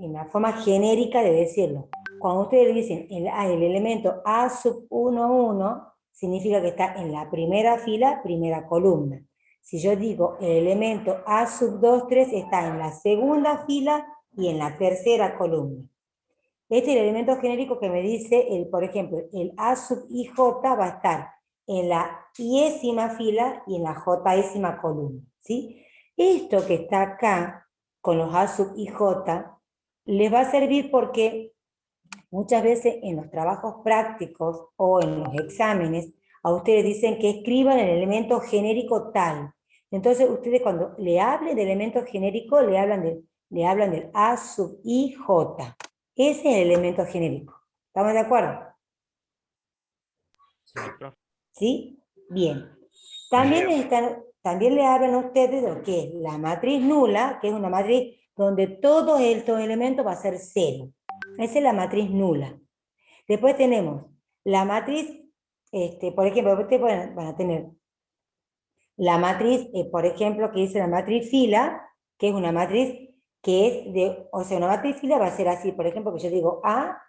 en la forma genérica de decirlo. Cuando ustedes dicen el elemento A sub 1, 1, significa que está en la primera fila, primera columna. Si yo digo el elemento A sub 2, 3, está en la segunda fila y en la tercera columna. Este es el elemento genérico que me dice, por ejemplo, el A sub IJ va a estar en la iésima fila y en la jésima columna, ¿sí? Esto que está acá, con los A sub IJ, les va a servir porque muchas veces en los trabajos prácticos o en los exámenes, a ustedes dicen que escriban el elemento genérico tal. Entonces, ustedes cuando le hablen de elemento genérico, le hablan del A sub IJ. Ese es el elemento genérico. ¿Estamos de acuerdo? Sí, profe. ¿Sí? Bien. También le hablan a ustedes de lo que es la matriz nula, que es una matriz donde todo estos elementos va a ser cero. Esa es la matriz nula. Después tenemos la matriz, por ejemplo, ustedes van a tener la matriz, por ejemplo, que dice la matriz fila, que es una matriz que es o sea, una matriz fila va a ser así, por ejemplo, que yo digo A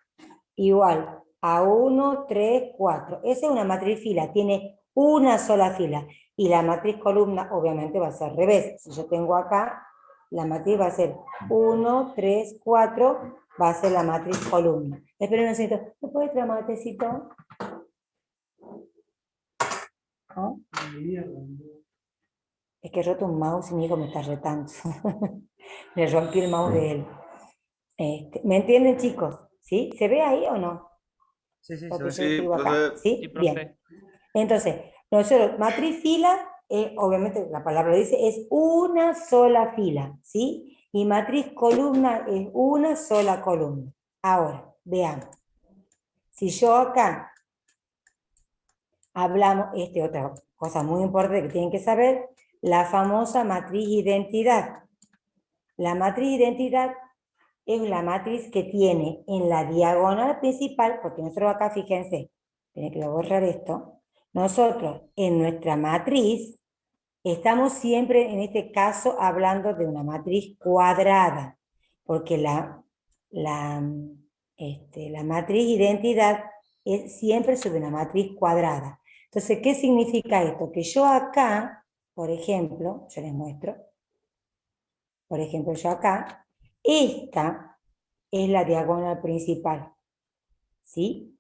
igual a 1, 3, 4. Esa es una matriz fila, tiene una sola fila. Y la matriz columna, obviamente, va a ser al revés. Si yo tengo acá, la matriz va a ser 1, 3, 4, va a ser la matriz columna. Esperen un segundito. ¿Me puedes traer matecito? ¿No? Es que he roto un mouse y mi hijo me está retando. Le rompí el mouse de él. ¿Me entienden, chicos? ¿Sí? ¿Se ve ahí o no? Sí, sí, Porque yo Sí, escribo acá. profe. ¿Sí? Sí, Bien. profe. Entonces, nosotros, matriz fila, obviamente la palabra lo dice, es una sola fila, ¿sí? Y matriz columna es una sola columna. Ahora, veamos. Si yo acá hablamos, otra cosa muy importante que tienen que saber, la famosa matriz identidad. La matriz identidad es la matriz que tiene en la diagonal principal, porque nosotros acá, fíjense, tiene que borrar esto, nosotros en nuestra matriz estamos siempre en este caso hablando de una matriz cuadrada, porque la matriz identidad es siempre sobre una matriz cuadrada. Entonces, ¿qué significa esto? Que yo acá, por ejemplo, yo les muestro, por ejemplo, yo acá, esta es la diagonal principal, ¿sí?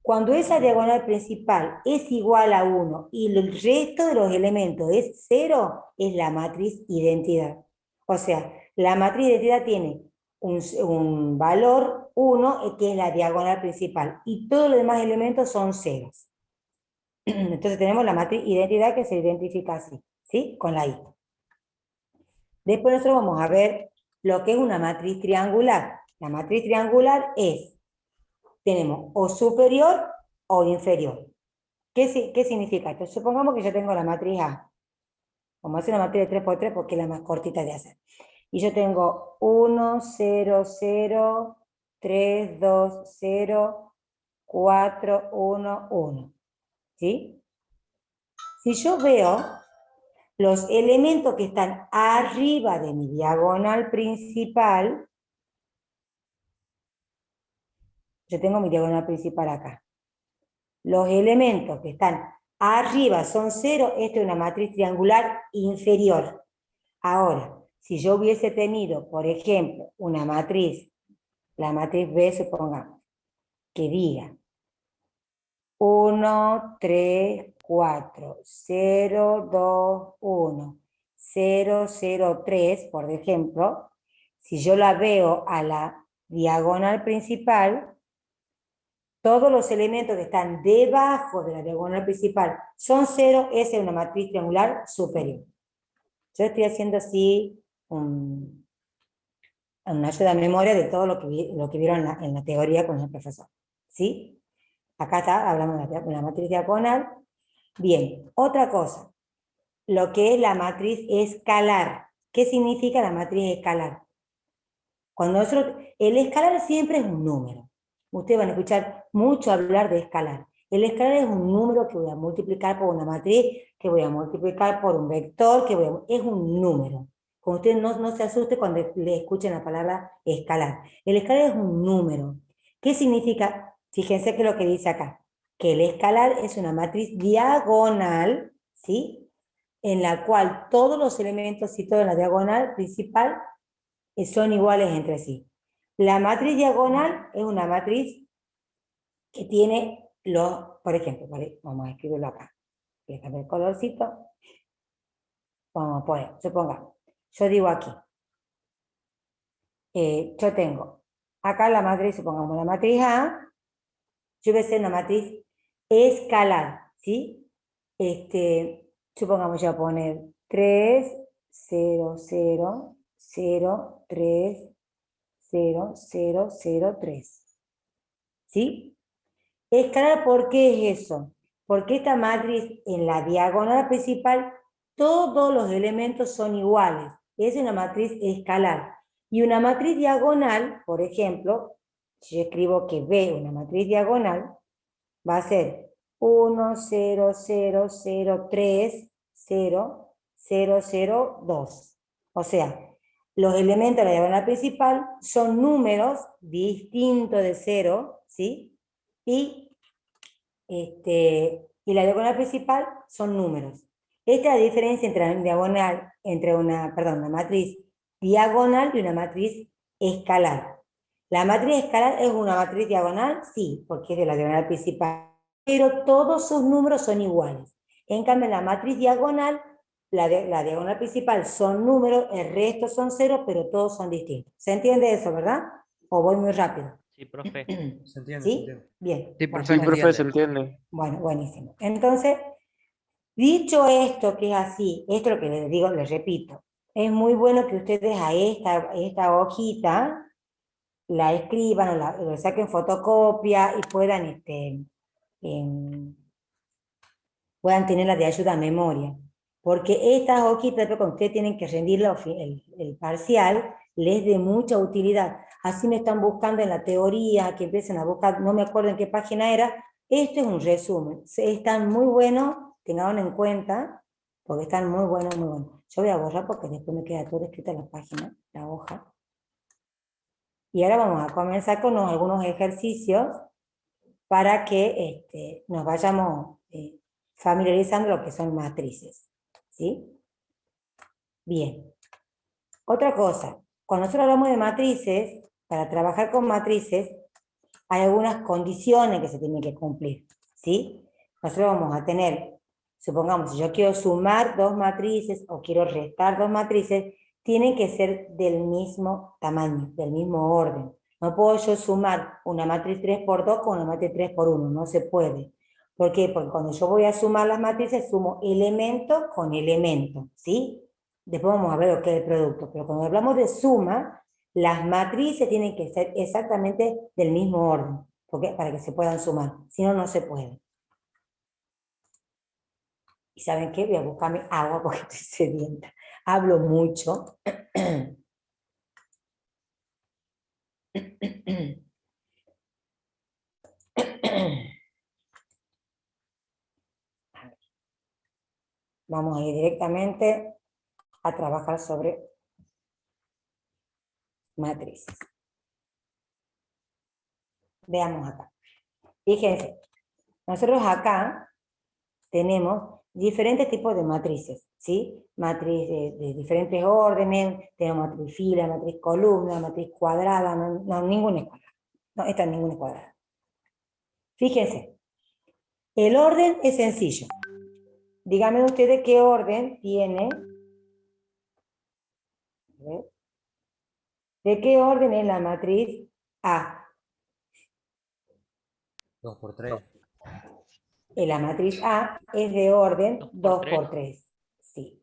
Cuando esa diagonal principal es igual a 1 y el resto de los elementos es 0, es la matriz identidad. O sea, la matriz identidad tiene un valor 1, que es la diagonal principal, y todos los demás elementos son ceros. Entonces tenemos la matriz identidad que se identifica así, ¿sí? Con la I. Después nosotros vamos a ver lo que es una matriz triangular. La matriz triangular tenemos o superior o inferior. ¿Qué significa esto? Supongamos que yo tengo la matriz A. Vamos a hacer una matriz de 3 por 3 porque es la más cortita de hacer. Y yo tengo 1, 0, 0, 3, 2, 0, 4, 1, 1. ¿Sí? Si yo veo los elementos que están arriba de mi diagonal principal, yo tengo mi diagonal principal acá. Los elementos que están arriba son 0, esta es una matriz triangular inferior. Ahora, si yo hubiese tenido, por ejemplo, una matriz, la matriz B, supongamos, que diga 1, 3, 4, 0, 2, 1, 0, 0, 3, por ejemplo, si yo la veo a la diagonal principal, todos los elementos que están debajo de la diagonal principal son 0, esa es una matriz triangular superior. Yo estoy haciendo así una ayuda a memoria de todo lo que vieron en la teoría con el profesor. ¿Sí? Acá está, hablamos de la matriz diagonal. Bien, otra cosa, lo que es la matriz escalar. ¿Qué significa la matriz escalar? Cuando el escalar siempre es un número. Ustedes van a escuchar mucho hablar de escalar. El escalar es un número que voy a multiplicar por una matriz, que voy a multiplicar por un vector, es un número. Usted no se asuste cuando le escuchen la palabra escalar. El escalar es un número. ¿Qué significa? Fíjense que lo que dice acá, que el escalar es una matriz diagonal, ¿sí? En la cual todos los elementos situados en la diagonal principal son iguales entre sí. La matriz diagonal es una matriz que tiene por ejemplo, ¿vale? Vamos a escribirlo acá. Voy a cambiar el colorcito. Vamos a poner, supongamos, yo digo aquí, yo tengo acá la matriz, supongamos la matriz A, yo voy a hacer una matriz escalar, ¿sí? Supongamos yo voy a poner 3, 0, 0, 0, 3, 0, 0, 0, 3. ¿Sí? Escalar, ¿por qué es eso? Porque esta matriz en la diagonal principal, todos los elementos son iguales. Es una matriz escalar. Y una matriz diagonal, por ejemplo, si yo escribo que B, una matriz diagonal, va a ser 1, 0, 0, 0, 3, 0, 0, 0, 2. O sea, los elementos de la diagonal principal son números distintos de 0, ¿sí? Y la diagonal principal son números. Esta es la diferencia entre una diagonal, una matriz diagonal y una matriz escalar. La matriz escalar es una matriz diagonal, sí, porque es de la diagonal principal, pero todos sus números son iguales. En cambio, la matriz diagonal, la diagonal principal son números, el resto son ceros, pero todos son distintos. ¿Se entiende eso, verdad? ¿O voy muy rápido? Sí, profe. Se entiende, se ¿Sí? entiende. Bien. Sí, Bueno, profe, Sí, se profe, se entiende. entiende. bueno, buenísimo. Entonces, dicho esto que es así, esto es lo que les digo, les repito, es muy bueno que ustedes a esta hojita la escriban o le saquen fotocopia y puedan tenerla de ayuda a memoria. Porque estas hojitas, cuando ustedes tienen que rendir el parcial, les de mucha utilidad. Así me están buscando en la teoría, que empiecen a buscar, no me acuerdo en qué página era. Esto es un resumen. Están muy buenos, tenganlo en cuenta, porque están muy buenos, muy buenos. Yo voy a borrar porque después me queda todo escrito en la página, la hoja. Y ahora vamos a comenzar con algunos ejercicios para que nos vayamos familiarizando lo que son matrices. ¿Sí? Bien. Otra cosa, cuando nosotros hablamos de matrices, para trabajar con matrices, hay algunas condiciones que se tienen que cumplir. ¿Sí? Nosotros vamos a tener, supongamos, si yo quiero sumar dos matrices o quiero restar dos matrices, tienen que ser del mismo tamaño, del mismo orden. No puedo yo sumar una matriz 3 por 2 con una matriz 3 por 1, no se puede. ¿Por qué? Porque cuando yo voy a sumar las matrices, sumo elemento con elemento, ¿sí? Después vamos a ver lo que es el producto, pero cuando hablamos de suma, las matrices tienen que ser exactamente del mismo orden, porque, para que se puedan sumar, si no, no se puede. ¿Y saben qué? Voy a buscarme agua porque estoy sedienta. Hablo mucho. Vamos a ir directamente a trabajar sobre matrices. Veamos acá. Fíjense, nosotros acá tenemos diferentes tipos de matrices, ¿sí? Matriz de diferentes órdenes, tenemos matriz fila, matriz columna, matriz cuadrada, no, ninguna es cuadrada. No, esta ninguna es cuadrada. Fíjense, el orden es sencillo. Díganme ustedes qué orden tiene. ¿De qué orden es la matriz A? 2 por 3. La matriz A es de orden 2 por 3. Sí.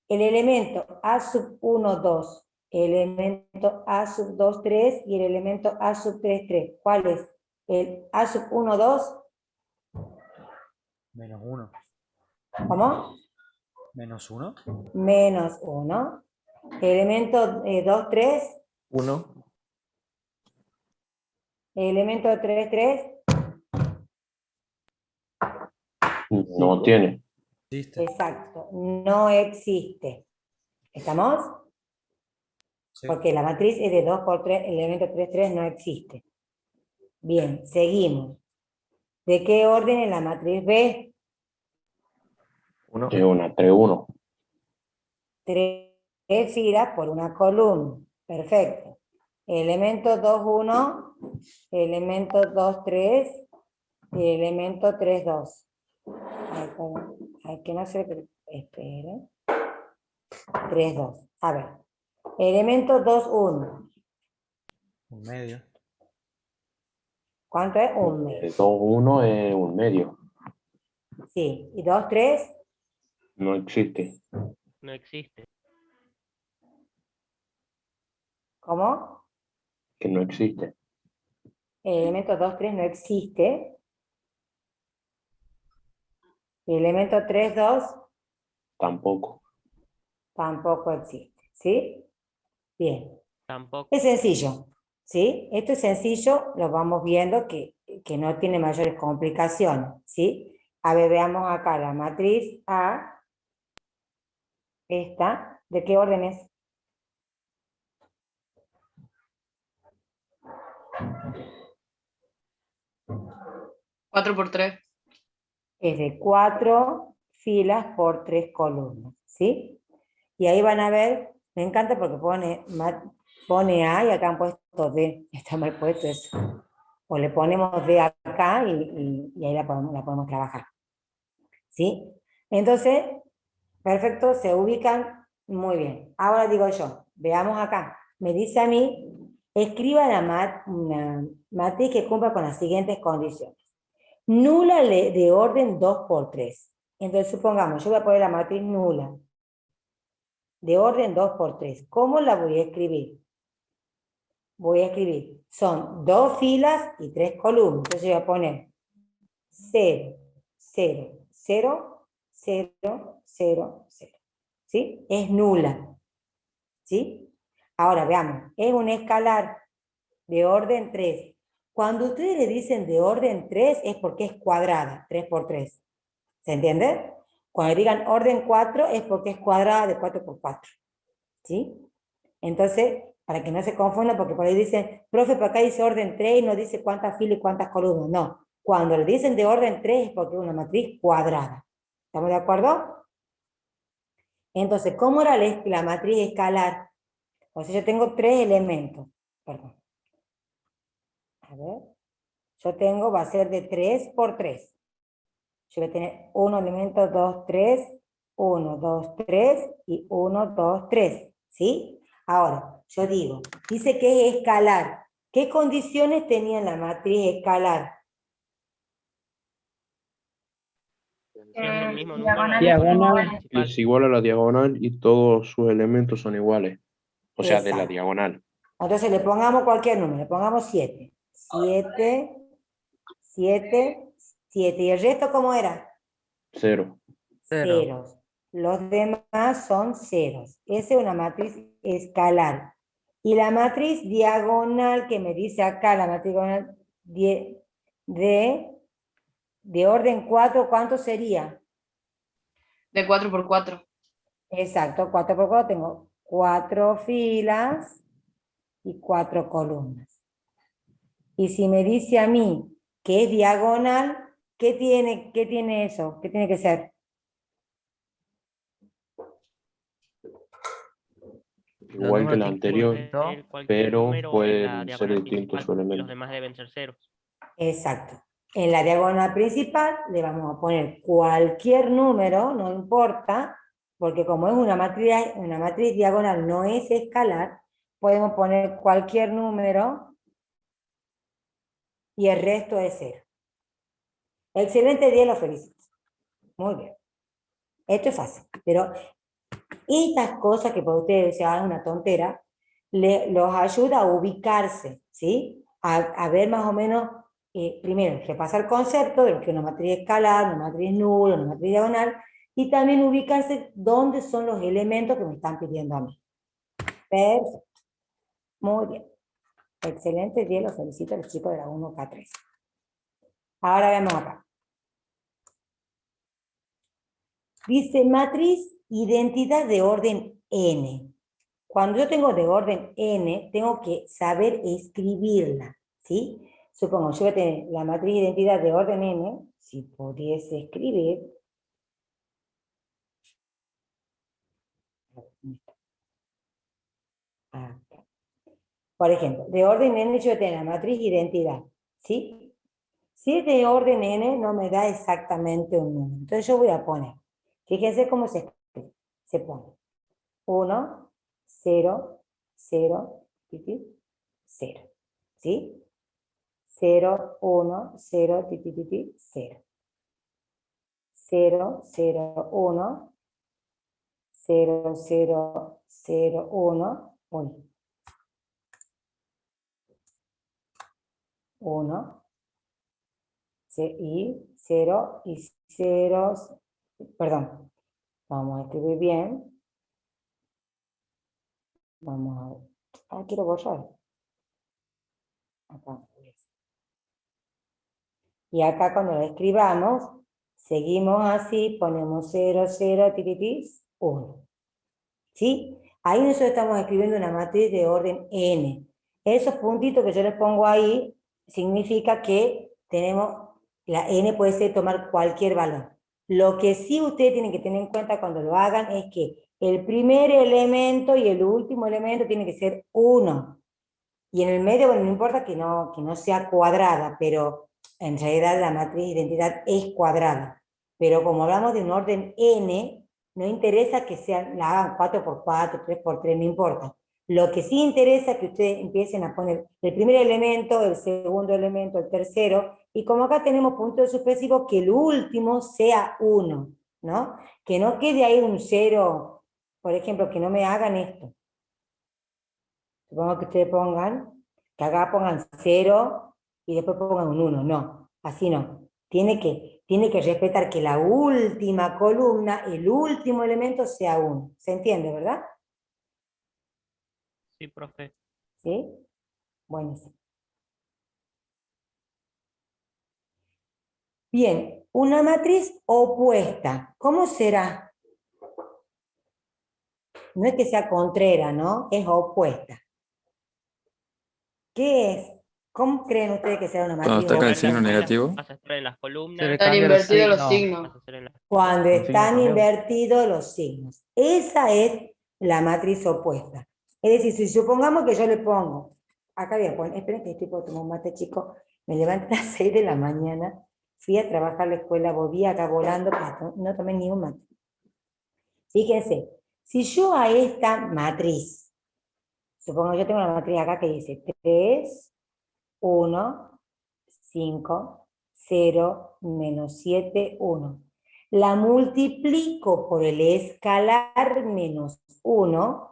El elemento A sub 1, 2, el elemento A sub 2, 3 y el elemento A sub 3, 3. ¿Cuál es? El A sub 1, 2. Menos 1. ¿Cómo? Menos 1. Menos 1. Elemento 2, 3. 1. Elemento 3, 3. No tiene. Existe. Exacto, no existe. ¿Estamos? Sí. porque la matriz es de 2 por 3, el elemento 3, 3 no existe. Bien, seguimos. ¿De qué orden es la matriz B? 1. Es una 3, 1. 3 filas por una columna. Perfecto. Elemento 2, 1, elemento 2, 3, y elemento 3, 2. Hay que no se... Esperen. 3, 2. A ver. Elemento 2, 1. Un medio. ¿Cuánto es? Un medio. 2, 1 es un medio. Sí. ¿Y 2, 3? No existe. No existe. ¿Cómo? Que no existe. El elemento 2, 3 no existe. El elemento 3, 2 Tampoco. tampoco existe. ¿Sí? Bien. Tampoco. Es sencillo. ¿Sí? Esto es sencillo, lo vamos viendo que no tiene mayores complicaciones. ¿Sí? A ver, veamos acá la matriz A. Esta. ¿De qué orden es? Cuatro por 3. Es de 4 filas por 3 columnas, ¿sí? Y ahí van a ver, me encanta porque pone A y acá han puesto D, está mal puesto eso. O le ponemos D acá y ahí la podemos trabajar, ¿sí? Entonces, perfecto, se ubican muy bien. Ahora digo yo, veamos acá, me dice a mí, escriba una matriz que cumpla con las siguientes condiciones. Nula de orden 2 por 3. Entonces, supongamos, yo voy a poner la matriz nula de orden 2 por 3. ¿Cómo la voy a escribir? Voy a escribir, son 2 filas y 3 columnas. Entonces, yo voy a poner 0, 0, 0, 0, 0, 0. ¿Sí? Es nula. ¿Sí? Ahora, veamos, es un escalar de orden 3. Cuando ustedes le dicen de orden 3 es porque es cuadrada, 3 por 3. ¿Se entiende? Cuando digan orden 4 es porque es cuadrada de 4 por 4. ¿Sí? Entonces, para que no se confundan, porque por ahí dicen, profe, por acá dice orden 3 y no dice cuántas filas y cuántas columnas. No, cuando le dicen de orden 3 es porque es una matriz cuadrada. ¿Estamos de acuerdo? Entonces, ¿cómo era la matriz escalar? O sea, yo tengo 3 elementos. Perdón. A ver. Yo tengo, va a ser de 3 por 3. Yo voy a tener 1 elemento, 2, 3, 1, 2, 3 y 1, 2, 3. ¿Sí? Ahora, yo digo, dice que es escalar. ¿Qué condiciones tenía en la matriz escalar? Siendo el mismo número en la Diagonal. columna principal. Es igual a la diagonal y todos sus elementos son iguales. O sea, de la Exacto. diagonal. Entonces le pongamos cualquier número, le pongamos 7. 7, 7, 7. ¿Y el resto cómo era? 0. Ceros. Los demás son ceros. Esa es una matriz escalar. Y la matriz diagonal que me dice acá, la matriz diagonal de orden 4, ¿cuánto sería? De 4 por 4. Exacto, 4 por 4 tengo 4 filas y 4 columnas. Y si me dice a mí que es diagonal, ¿qué tiene eso? ¿Qué tiene que ser? Igual que la anterior, Puede ser cualquier pero número en la pueden ser diagonal distintos principal. sus Y los elementos. demás deben ser ceros. Exacto. En la diagonal principal le vamos a poner cualquier número, no importa, porque como es una matriz diagonal, no es escalar, podemos poner cualquier número y el resto es cero. Excelente día, los felicito. Muy bien. Esto es fácil, pero estas cosas que para ustedes se hagan una tontera, los ayuda a ubicarse, ¿sí? A ver más o menos, primero, repasar el concepto de lo que es una matriz escalar, una matriz nula, una matriz diagonal, y también ubicarse dónde son los elementos que me están pidiendo a mí. Perfecto. Muy bien. Excelente día, los felicito a los chicos de la 1K3. Ahora veamos acá. Dice matriz identidad de orden n. Cuando yo tengo de orden n, tengo que saber escribirla, ¿sí? Supongo, yo voy a tener la matriz de identidad de orden n, si pudiese escribir. Acá. Por ejemplo, de orden n yo voy a tener la matriz de identidad, ¿sí? Si es de orden n, no me da exactamente un número. Entonces yo voy a poner, fíjense cómo se escribe. Se pone 1, 0, 0, 0. ¿Sí? 0, 1, 0, 0. 0, 0, 1, 0, 0, 0, 1, 1, y 0, y 0, perdón, vamos a escribir bien. Vamos a ver. Ah, quiero borrar. Acá. Y acá cuando lo escribamos, seguimos así, ponemos 0, 0, 1. ¿Sí? Ahí nosotros estamos escribiendo una matriz de orden n. Esos puntitos que yo les pongo ahí, significa que tenemos, la n puede ser tomar cualquier valor. Lo que sí ustedes tienen que tener en cuenta cuando lo hagan es que el primer elemento y el último elemento tiene que ser 1. Y en el medio, bueno, no importa que no sea cuadrada, pero en realidad la matriz de identidad es cuadrada. Pero como hablamos de un orden n, no interesa que sean, la hagan 4 por 4, 3 por 3, no importa. Lo que sí interesa es que ustedes empiecen a poner el primer elemento, el segundo elemento, el tercero, y como acá tenemos puntos suspensivos, que el último sea 1, ¿no? Que no quede ahí un 0, por ejemplo, que no me hagan esto. Supongo que ustedes pongan, que acá pongan 0 y después pongan un 1. No, así no. Tiene que respetar que la última columna, el último elemento sea 1. ¿Se entiende, verdad? Sí, profe. ¿Sí? Buenísimo. Bien, una matriz opuesta. ¿Cómo será? No es que sea contrera, ¿no? Es opuesta. ¿Qué es? ¿Cómo creen ustedes que sea una Cuando matriz está con el opuesta? signo negativo. Vas a estar en las Se columnas. le Están cambia el invertidos los signo. signos. Vas a estar en las Cuando Un signo están cambiado. invertidos los signos. Esa es la matriz opuesta. Es decir, si supongamos que yo le pongo, acá voy a poner, esperen que estoy por tomar un mate, chicos, me levanté a las 6 de la mañana, fui a trabajar a la escuela, volví acá volando, pero no tomé ni un mate. Fíjense, si yo a esta matriz, supongo que yo tengo una matriz acá que dice 3, 1, 5, 0, menos 7, 1. La multiplico por el escalar menos 1,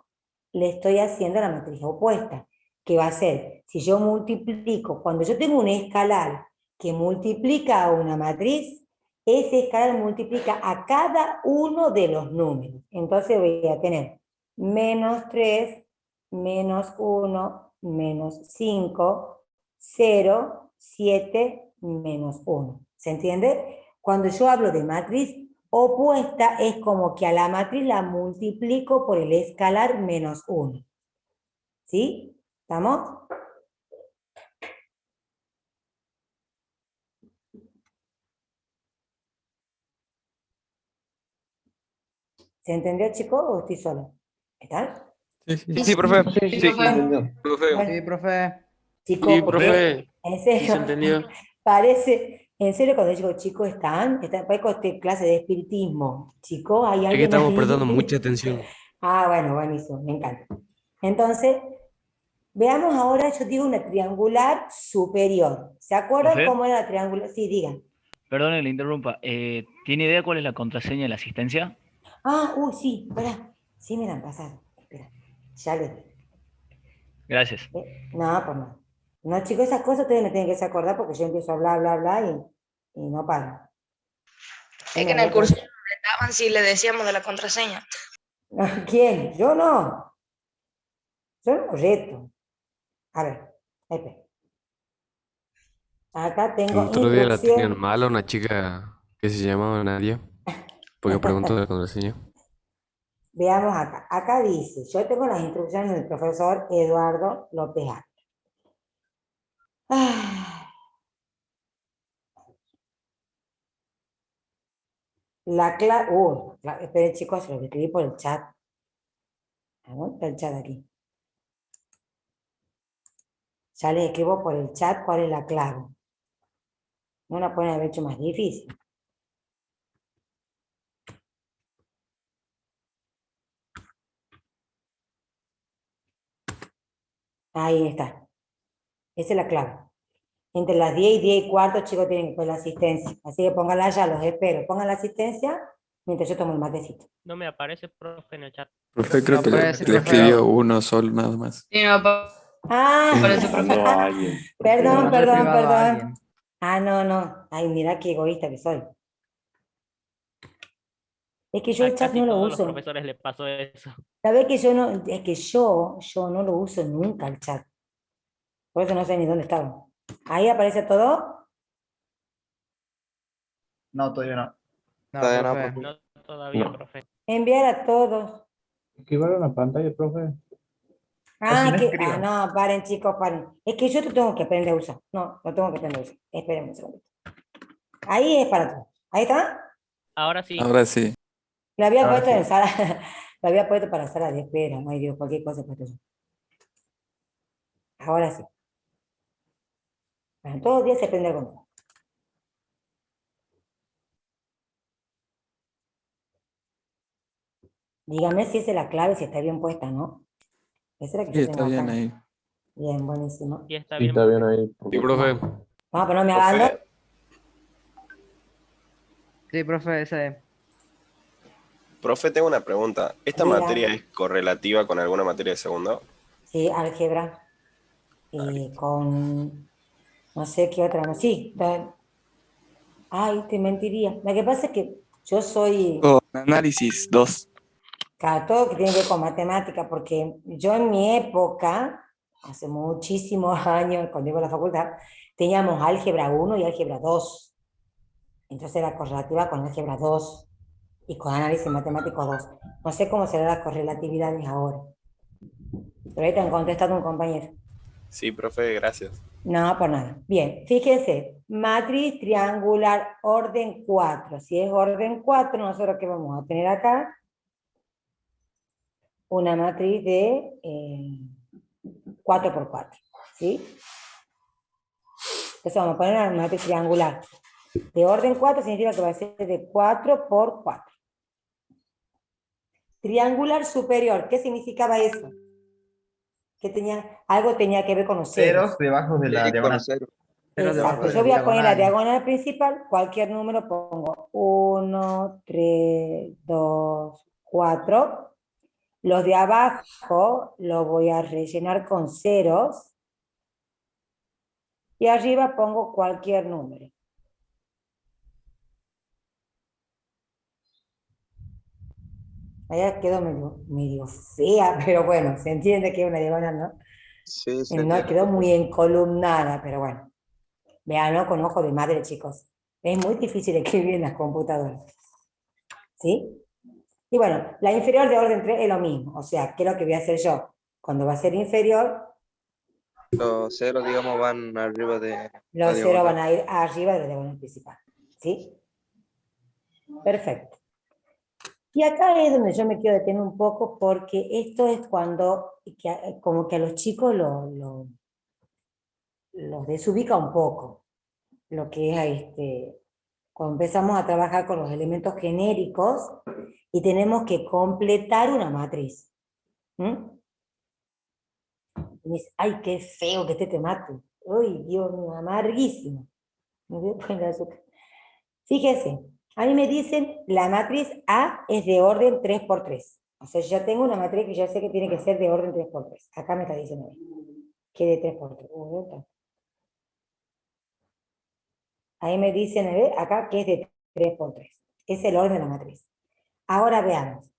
le estoy haciendo la matriz opuesta, que va a ser, si yo multiplico, cuando yo tengo un escalar que multiplica a una matriz, ese escalar multiplica a cada uno de los números. Entonces voy a tener menos 3, menos 1, menos 5, 0, 7, menos 1. ¿Se entiende? Cuando yo hablo de matriz opuesta, es como que a la matriz la multiplico por el escalar menos 1. ¿Sí? ¿Estamos? ¿Se entendió, chicos, o estoy solo? ¿Están? Sí, sí. Sí, profe. Sí, Sí, profe. profe. Bueno, Sí, profe. chicos, Sí, porque profe. en Sí, se serio, entendió. parece, en serio cuando digo chicos parezco clase de espiritismo. Chicos, ¿hay Es que alguien estamos prestando ahí? mucha atención. Ah, bueno, buenísimo, me encanta. Entonces, veamos ahora, yo digo una triangular superior. ¿Se acuerdan Profe, cómo era la triangular? Sí, digan. perdón que le interrumpa. ¿Tiene idea cuál es la contraseña de la asistencia? Ah, sí, espera. Sí me la han pasado. Espera, ya lo digo. Gracias. No, pues no. No, chicos, esas cosas ustedes me tienen que acordar porque yo empiezo a hablar, y no paro. Es que en el curso nos retaban si le decíamos de la contraseña. ¿Quién? Yo no. Yo no reto. A ver, espera. Acá tengo El otro día la tenían instrucción. mal a una chica que se llamaba Nadia, porque preguntó de la contraseña. Veamos acá. Acá dice, yo tengo las instrucciones del profesor Eduardo López Ávila. La clave, esperen chicos, lo escribí por el chat. ¿Dónde está el chat aquí? Ya les escribo por el chat cuál es la clave. No la pueden haber hecho más difícil. Ahí está. Esa es la clave. Entre las 10 y 10 y cuarto, chicos, tienen que poner la asistencia. Así que pónganla ya, los espero. Pongan la asistencia mientras yo tomo el matecito. No me aparece, profe, en el chat. Profe, creo No que puede ser, le profe. escribió uno solo nada más. Sí, no, Ah, Parece Mandó a alguien. perdón, Mandó el perdón, privado a perdón. alguien. Ah, no. Ay, mira qué egoísta que soy. Es que yo el A chat casi no lo todos los uso. profesores le pasó eso. ¿Sabés que yo no, es que yo no lo uso nunca el chat? Por eso no sé ni dónde estaba. Ahí aparece todo. No, todavía no. No, Todavía no, profe. profe. No, todavía, No. profe. Enviar a todos. Escribir en la pantalla, profe. Ah, no que, escriban. no, paren chicos, paren. Es que yo te tengo que aprender a usar. No, lo tengo que aprender a usar. Esperen un segundo. Ahí es para todos. ¿Ahí está? Ahora sí. Ahora sí. Lo había Ahora puesto sí. en sala, lo había puesto para sala de espera. Ay Dios, cualquier cosa he puesto yo. Ahora sí. Bueno, todos los días se aprende algo nuevo. Dígame si esa es la clave, si está bien puesta, ¿no? Esa es la que Sí, yo está tengo bien acá. ahí. Bien, buenísimo. Sí, está Sí, bien, está bien profe. ahí. Sí, profe. Vamos, pero no me hagan. Profe, Sí, profe, ese es. profe, tengo una pregunta. ¿Esta Diga. materia es correlativa con alguna materia de segundo? Sí, álgebra. Y con, no sé qué otra, no, sí. Ay, te mentiría. Lo que pasa es que yo soy, Con análisis 2. cada todo que tiene que ver con matemática, porque yo en mi época, hace muchísimos años, cuando iba a la facultad, teníamos álgebra 1 y álgebra 2. Entonces era correlativa con álgebra 2 y con análisis matemático 2. No sé cómo serán las correlatividades ahora. Pero ahí te han contestado un compañero. Sí, profe, gracias. No, por nada. Bien, fíjense, matriz triangular orden 4. Si es orden 4, nosotros ¿qué vamos a tener acá? Una matriz de 4 por 4, ¿sí? Entonces vamos a poner una matriz triangular. De orden 4 significa que va a ser de 4 por 4. Triangular superior, ¿qué significaba eso? Que algo tenía que ver con los ceros. Ceros debajo de la diagonal. Pero debajo Exacto, de yo la voy a poner la diagonal. diagonal principal, cualquier número pongo 1, 3, 2, 4. Los de abajo los voy a rellenar con ceros. Y arriba pongo cualquier número. Allá quedó medio fea, pero bueno, se entiende que es una diagonal, ¿no? Sí, se No entiende, quedó profe. muy encolumnada, pero bueno. Véanlo con ojo de madre, chicos. Es muy difícil escribir en las computadoras. ¿Sí? Y bueno, la inferior de orden 3 es lo mismo. O sea, ¿qué es lo que voy a hacer yo? Cuando va a ser inferior, Los ceros, digamos, van arriba de los ceros van a ir arriba de la diagonal principal. ¿Sí? Perfecto. Y acá es donde yo me quiero detener un poco porque esto es cuando como que a los chicos los desubica un poco. Lo que es cuando empezamos a trabajar con los elementos genéricos y tenemos que completar una matriz. ¿Mm? Y me dice, ay, qué feo que esté este mate. Uy, Dios mío, amarguísimo. Me voy a poner azúcar. Fíjese, a mí me dicen, la matriz A es de orden 3×3. O sea, yo ya tengo una matriz que ya sé que tiene que ser de orden 3×3. Acá me está diciendo que de 3×3. Ahí me dicen, acá que es de 3×3. Es el orden de la matriz. Ahora veamos.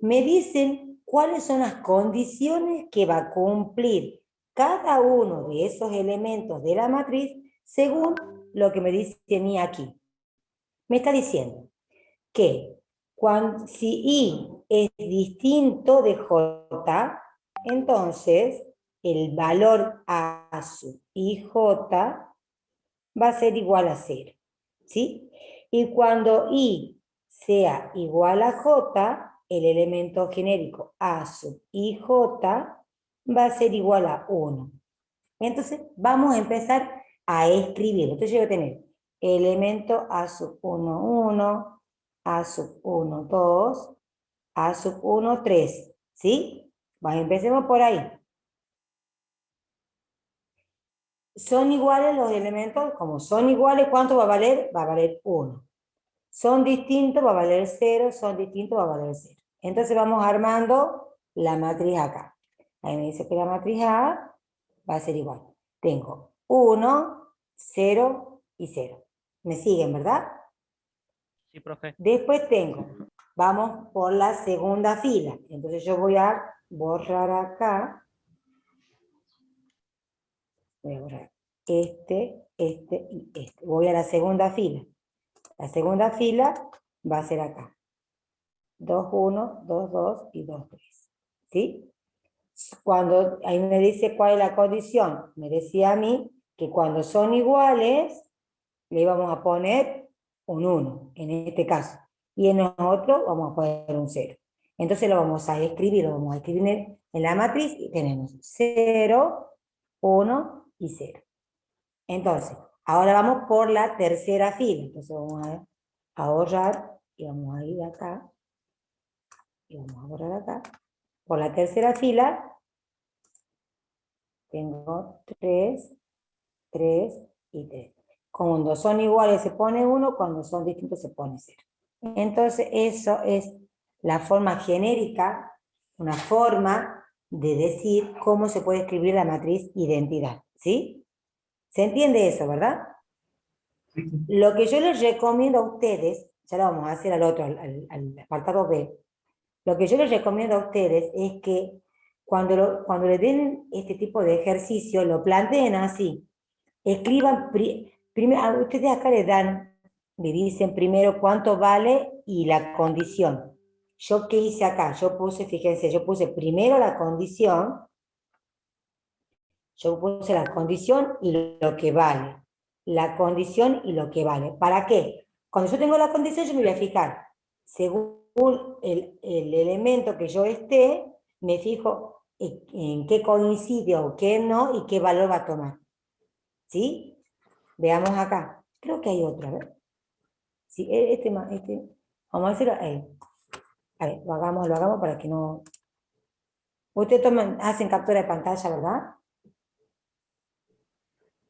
Me dicen cuáles son las condiciones que va a cumplir cada uno de esos elementos de la matriz según lo que me dice a mí aquí. Me está diciendo que si I es distinto de J, entonces el valor A sub IJ va a ser igual a 0. ¿Sí? Y cuando I sea igual a J, el elemento genérico A sub IJ va a ser igual a 1. Entonces vamos a empezar a escribirlo. Entonces yo voy a tener elemento A sub 1, 1, A sub 1, 2, A sub 1, 3. ¿Sí? Bueno, empecemos por ahí. Son iguales los elementos, como son iguales, ¿cuánto va a valer? Va a valer 1. Son distintos, va a valer 0, son distintos, va a valer 0. Entonces vamos armando la matriz acá. Ahí me dice que la matriz A va a ser igual. Tengo 1, 0 y 0. ¿Me siguen, verdad? Sí, profe. Después tengo, vamos por la segunda fila. Entonces yo voy a borrar acá. Voy a borrar este y este. Voy a la segunda fila. La segunda fila va a ser acá. 2, 1, 2, 2 y 2, 3. ¿Sí? Cuando ahí me dice cuál es la condición, me decía a mí que cuando son iguales, le íbamos a poner un 1, en este caso. Y en nosotros vamos a poner un 0. Entonces lo vamos a escribir, en la matriz y tenemos 0, 1 y 0. Entonces, ahora vamos por la tercera fila. Entonces vamos a ahorrar y vamos a ir acá. Y vamos a borrar acá. Por la tercera fila tengo 3, 3 y 3. Cuando son iguales se pone 1, cuando son distintos se pone 0. Entonces eso es la forma genérica, una forma de decir cómo se puede escribir la matriz identidad. ¿Sí? ¿Se entiende eso, verdad? Lo que yo les recomiendo a ustedes, ya lo vamos a hacer al otro, al apartado B, lo que yo les recomiendo a ustedes es que cuando le den este tipo de ejercicio, lo planteen así. Escriban, primero, ustedes acá le dicen primero cuánto vale y la condición. ¿Yo qué hice acá? Yo puse, fíjense, yo puse primero la condición, y lo que vale. La condición y lo que vale. ¿Para qué? Cuando yo tengo la condición, yo me voy a fijar, según el elemento que yo esté, me fijo en qué coincide o qué no y qué valor va a tomar. ¿Sí? Veamos acá. Creo que hay otro, a ver. Sí, vamos a hacerlo ahí. A ver, lo hagamos para que no... Ustedes hacen captura de pantalla, ¿verdad?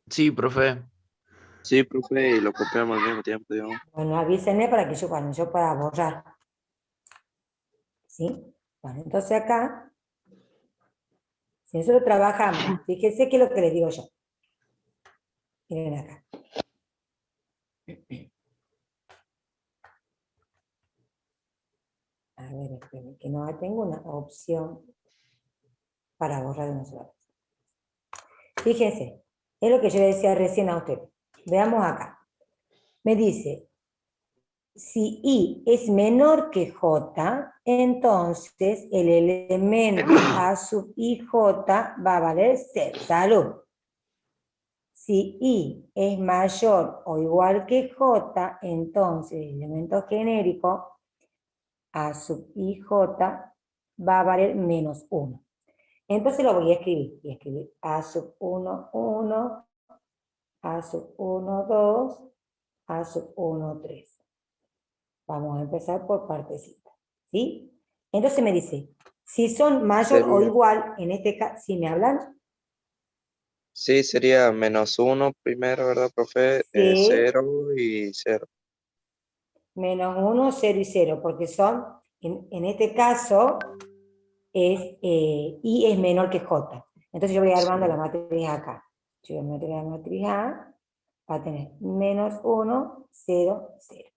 Sí, profe. Sí, profe, y lo copiamos al mismo tiempo, digamos. Bueno, avísenme para que cuando yo pueda borrar. ¿Sí? Bueno, entonces acá, si nosotros trabajamos, fíjense qué es lo que les digo yo. Miren acá. A ver, esperen, que no tengo una opción para borrar de una sola vez. Fíjense, es lo que yo le decía recién a usted. Veamos acá. Me dice, si I es menor que J, entonces el elemento A sub IJ va a valer 0. Salud. Si I es mayor o igual que J, entonces el elemento genérico A sub IJ va a valer menos 1. Entonces lo voy a escribir. Voy a escribir A sub 1, 1, A sub 1, 2, A sub 1, 3. Vamos a empezar por partecitas. ¿Sí? Entonces me dice, si son mayor o igual, en este caso, si me hablan. Sí, sería menos 1 primero, ¿verdad, profe? Sí. 0 y 0. Menos 1, 0 y 0, porque son, en este caso, I es menor que J. Entonces yo voy armando la matriz acá. Yo voy a meter la matriz A, va a tener menos 1, 0, 0.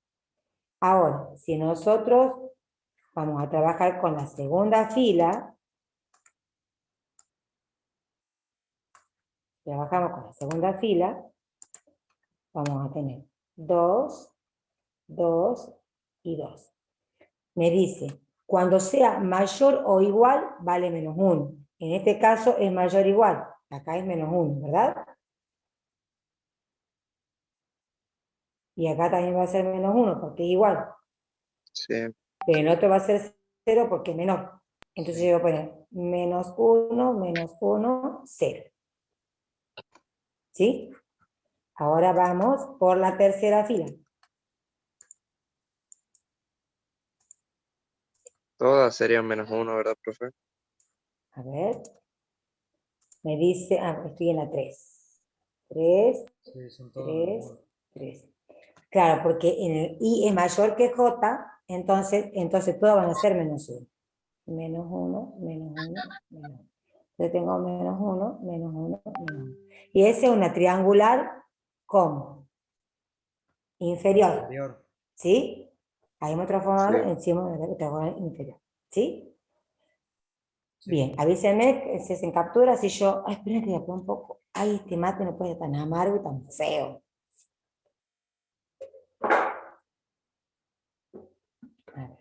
Ahora, si nosotros vamos a trabajar con la segunda fila, trabajamos con la segunda fila, vamos a tener 2, 2 y 2. Me dice, Cuando sea mayor o igual, vale menos 1. En este caso es mayor o igual. Acá es menos 1, ¿verdad? Y acá también va a ser menos 1 porque es igual. Sí. Pero el otro va a ser 0 porque es menor. Entonces yo voy a poner menos 1, 0. ¿Sí? Ahora vamos por la tercera fila. Todas serían menos 1, ¿verdad, profe? A ver. Me dice, estoy en la 3. 3, 3, 3. Claro, porque en el I es mayor que J, entonces todas van a ser menos 1. Menos 1, menos 1, menos 1. Entonces tengo menos 1, menos 1, menos 1. Y esa es una triangular ¿cómo? Inferior. ¿Sí? Ahí hemos transformado Sí. encima de la triangular inferior. ¿Sí? Bien, avísenme si se captura, si yo... Ay, espera que voy a poner un poco... Ay, este mate no puede ser tan amargo y tan feo. A ver.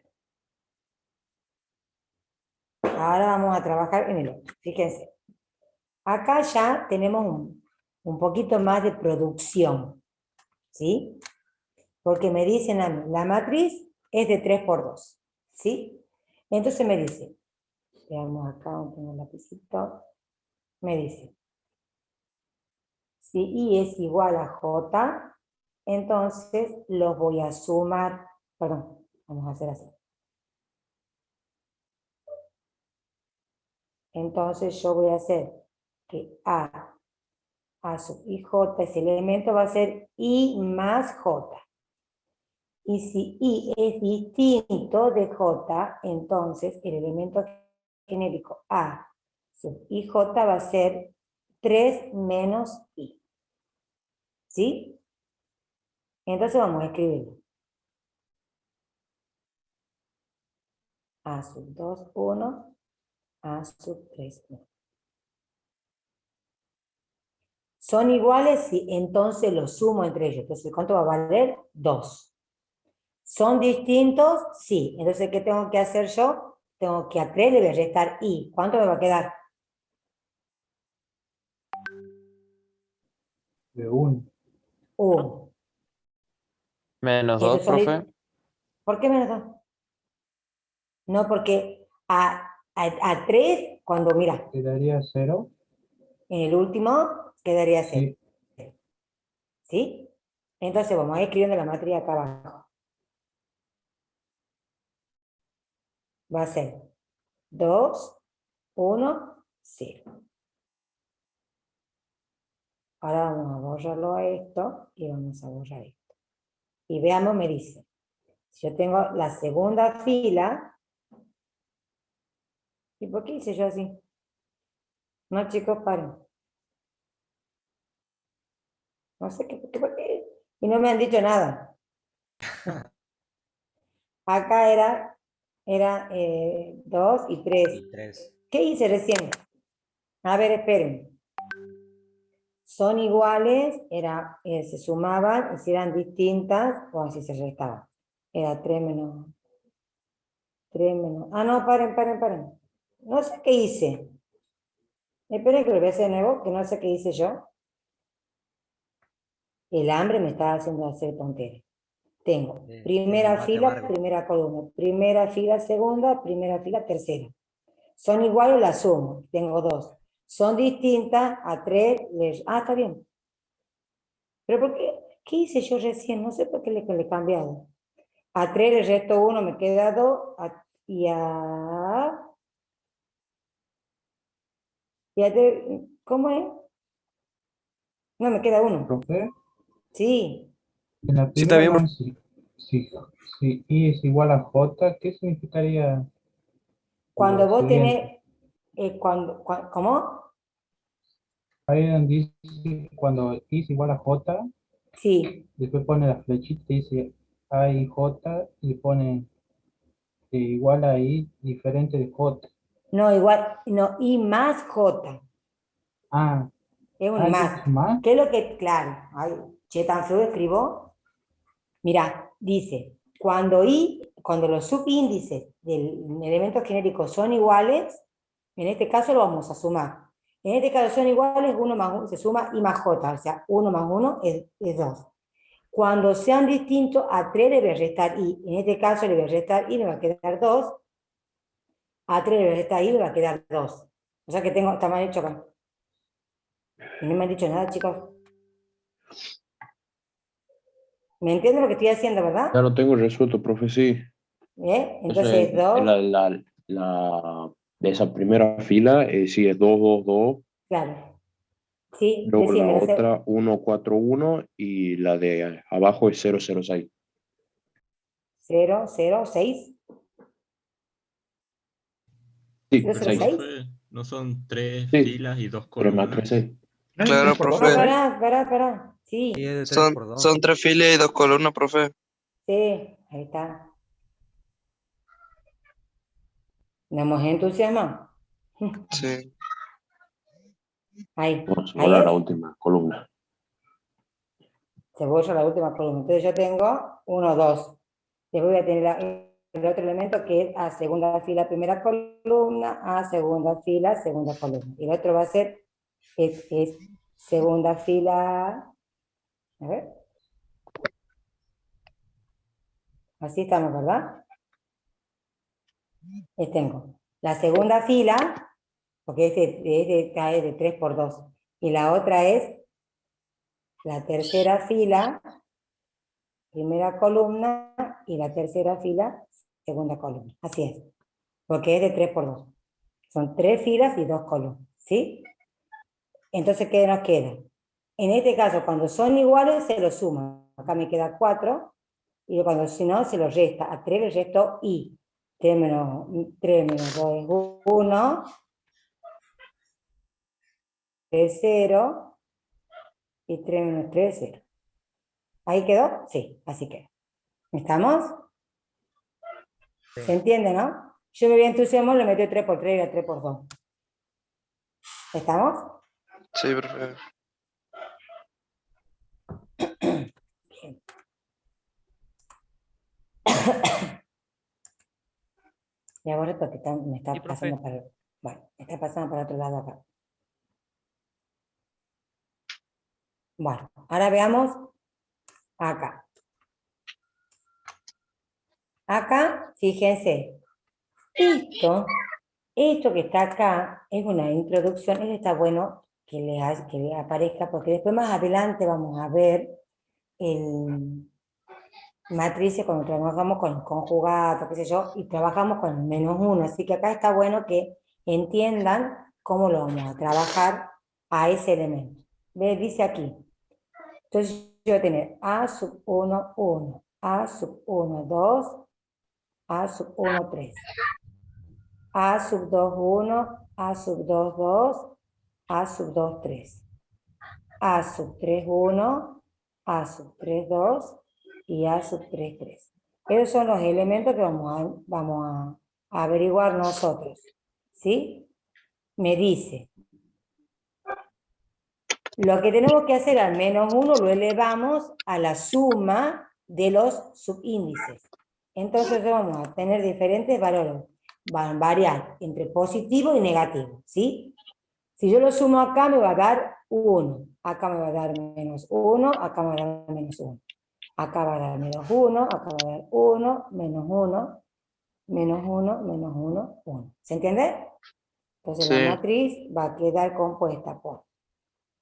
Ahora vamos a trabajar en el otro. Fíjense. Acá ya tenemos un poquito más de producción. ¿Sí? Porque me dicen a mí, la matriz es de 3 por 2. ¿Sí? Entonces me dice, veamos acá donde tengo el lapicito, me dice, si I es igual a J, entonces los voy a sumar, perdón, vamos a hacer así. Entonces yo voy a hacer que A sub IJ, ese elemento va a ser I más J. Y si I es distinto de J, entonces el elemento genérico A sub IJ va a ser 3 menos I. ¿Sí? Entonces vamos a escribirlo. A sub 2, 1, A sub 3, 1. ¿Son iguales? Sí, entonces los sumo entre ellos. Entonces, ¿cuánto va a valer? 2. ¿Son distintos? Sí. Entonces, ¿qué tengo que hacer yo? Tengo que a 3 le voy a restar I. ¿Cuánto me va a quedar? De 1. 1. Menos 2, profe. ¿Por qué menos 2? No, porque a 3, cuando, mira, Quedaría 0. en el último quedaría 0. Sí. ¿Sí? Entonces vamos a ir escribiendo la matriz acá abajo. Va a ser 2, 1, 0. Ahora vamos a borrarlo a esto y vamos a borrar esto. Y veamos, me dice, si yo tengo la segunda fila, ¿y por qué hice yo así? No, chicos, paren. No sé por qué. Y no me han dicho nada. Acá era 2 y 3. ¿Qué hice recién? A ver, esperen. Son iguales, se sumaban, y si eran distintas, o así se restaban. Era 3 menos... 3 menos... Ah, no, paren. No sé qué hice. Esperen que lo voy a hacer de nuevo, que no sé qué hice yo. El hambre me está haciendo hacer tonterías. Tengo primera fila, primera columna, primera fila, segunda, primera fila, tercera. Son iguales, las sumo. Tengo 2. Son distintas, a 3 les... Ah, está bien. ¿Pero por qué? ¿Qué hice yo recién? No sé por qué le he cambiado. A 3 le resto 1, me queda 2. Y a 3, ¿cómo es? No, me queda 1. ¿Profe? Sí. En la Sí, está bien, primera, si I es igual a J, ¿qué significaría Cuando lo vos siguiente? tenés... ¿Cómo? Ahí donde dice cuando I es igual a J, Sí. después pone la flechita y dice A y J y pone igual a I diferente de J. No, igual, no, I más J. Ah, Es un ¿eso más. es más? ¿Qué es lo que, claro, ay, che, tan feo escribo? Mira, dice, Cuando los subíndices del elemento genérico son iguales, en este caso lo vamos a sumar. En este caso son iguales, 1 más 1 se suma I más J, o sea, 1 más 1 es 2. Cuando sean distintos, a 3 le voy a restar I. En este caso le voy a restar I, me va a quedar 2. A 3 le voy a restar I, me va a quedar 2. O sea que está mal hecho acá. Y no me han dicho nada, chicos. ¿Me entienden lo que estoy haciendo, verdad? Ya lo tengo resuelto, profe, sí. Entonces, 2. De esa primera fila, sí, es 2, 2, 2. Claro. Sí, Luego la decime, otra 1, 4, 1 y la de abajo es 0, 0, 6. 0, 0, 6. Sí, 0, 0, 6. 6. No son 3 Sí. filas y 2 3 más columnas. 3, 6. Claro, No, profe. pará. Sí, Sí, es de 3 Son, por 2. son 3 filas y 2 columnas, profe. sí, ahí está. ¿Nos entusiasmamos? Sí. Ahí, Vamos a ahí borrar es. la última columna. Se borra la última columna. Entonces yo tengo 1, 2. Después voy a tener el otro elemento que es a segunda fila, primera columna, a segunda fila, segunda columna. Y el otro va a ser, es segunda fila, a ver. Así estamos, ¿verdad? Tengo la segunda fila, porque esta es de 3 por 2. Y la otra es la tercera fila, primera columna, y la tercera fila, segunda columna. Así es, porque es de 3 por 2. Son 3 filas y 2 columnas, ¿sí? Entonces, ¿qué nos queda? En este caso, cuando son iguales, se los suman. Acá me queda 4, y cuando si no, se los resta. A 3 le resto I. 3 menos 2 es 1. 3, 0. Y 3 menos 3 es 0. ¿Ahí quedó? Sí, así quedó. ¿Estamos? Sí. ¿Se entiende, no? Yo me voy a entusiasmar, le metí 3 por 3 y a 3 por 2. ¿Estamos? Sí, profe. Bien. Y ahora porque me está Sí, profe. pasando para... Bueno, me está pasando para otro lado acá. Bueno, ahora veamos acá. Acá, fíjense, esto que está acá es una introducción, esto está bueno que le aparezca, porque después más adelante vamos a ver matrices cuando trabajamos con conjugados, qué sé yo, y trabajamos con el -1, así que acá está bueno que entiendan cómo lo vamos a trabajar a ese elemento. ¿Ves? Dice aquí. Entonces yo voy a tener A sub 1, 1, A sub 1, 2, A sub 1, 3. A sub 2, 1, A sub 2, 2, A sub 2, 3. A sub 3, 1, A sub 3, 2 y A sub 3, 3. Esos son los elementos que vamos a averiguar nosotros. ¿Sí? Me dice, lo que tenemos que hacer al -1 lo elevamos a la suma de los subíndices. Entonces vamos a tener diferentes valores. Van a variar entre positivo y negativo, ¿sí? Si yo lo sumo acá me va a dar 1, acá me va a dar -1, acá me va a dar -1. Acá va a dar -1, acá va a dar 1, -1, -1, -1, 1. ¿Se entiende? Entonces Sí. la matriz va a quedar compuesta por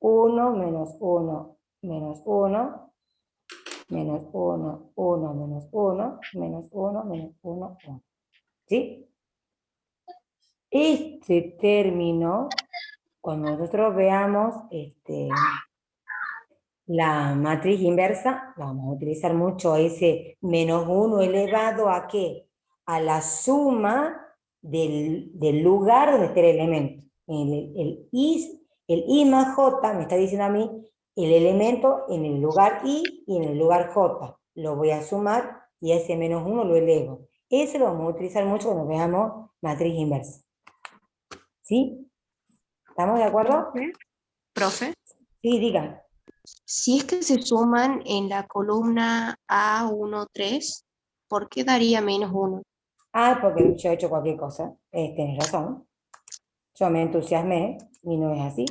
1, -1, -1, -1, 1, -1, 1, -1, -1, 1. ¿Sí? Este término, cuando nosotros veamos la matriz inversa, vamos a utilizar mucho ese -1 elevado ¿a qué? A la suma del lugar donde esté el elemento. El I más J me está diciendo a mí el elemento en el lugar I y en el lugar J. Lo voy a sumar y a ese -1 lo elevo. Eso lo vamos a utilizar mucho cuando veamos matriz inversa. ¿Sí? ¿Estamos de acuerdo? Profe, Sí, digan. si es que se suman en la columna A1, 3, ¿por qué daría -1? Ah, porque yo he hecho cualquier cosa. Tenés razón. Yo me entusiasmé y no es así.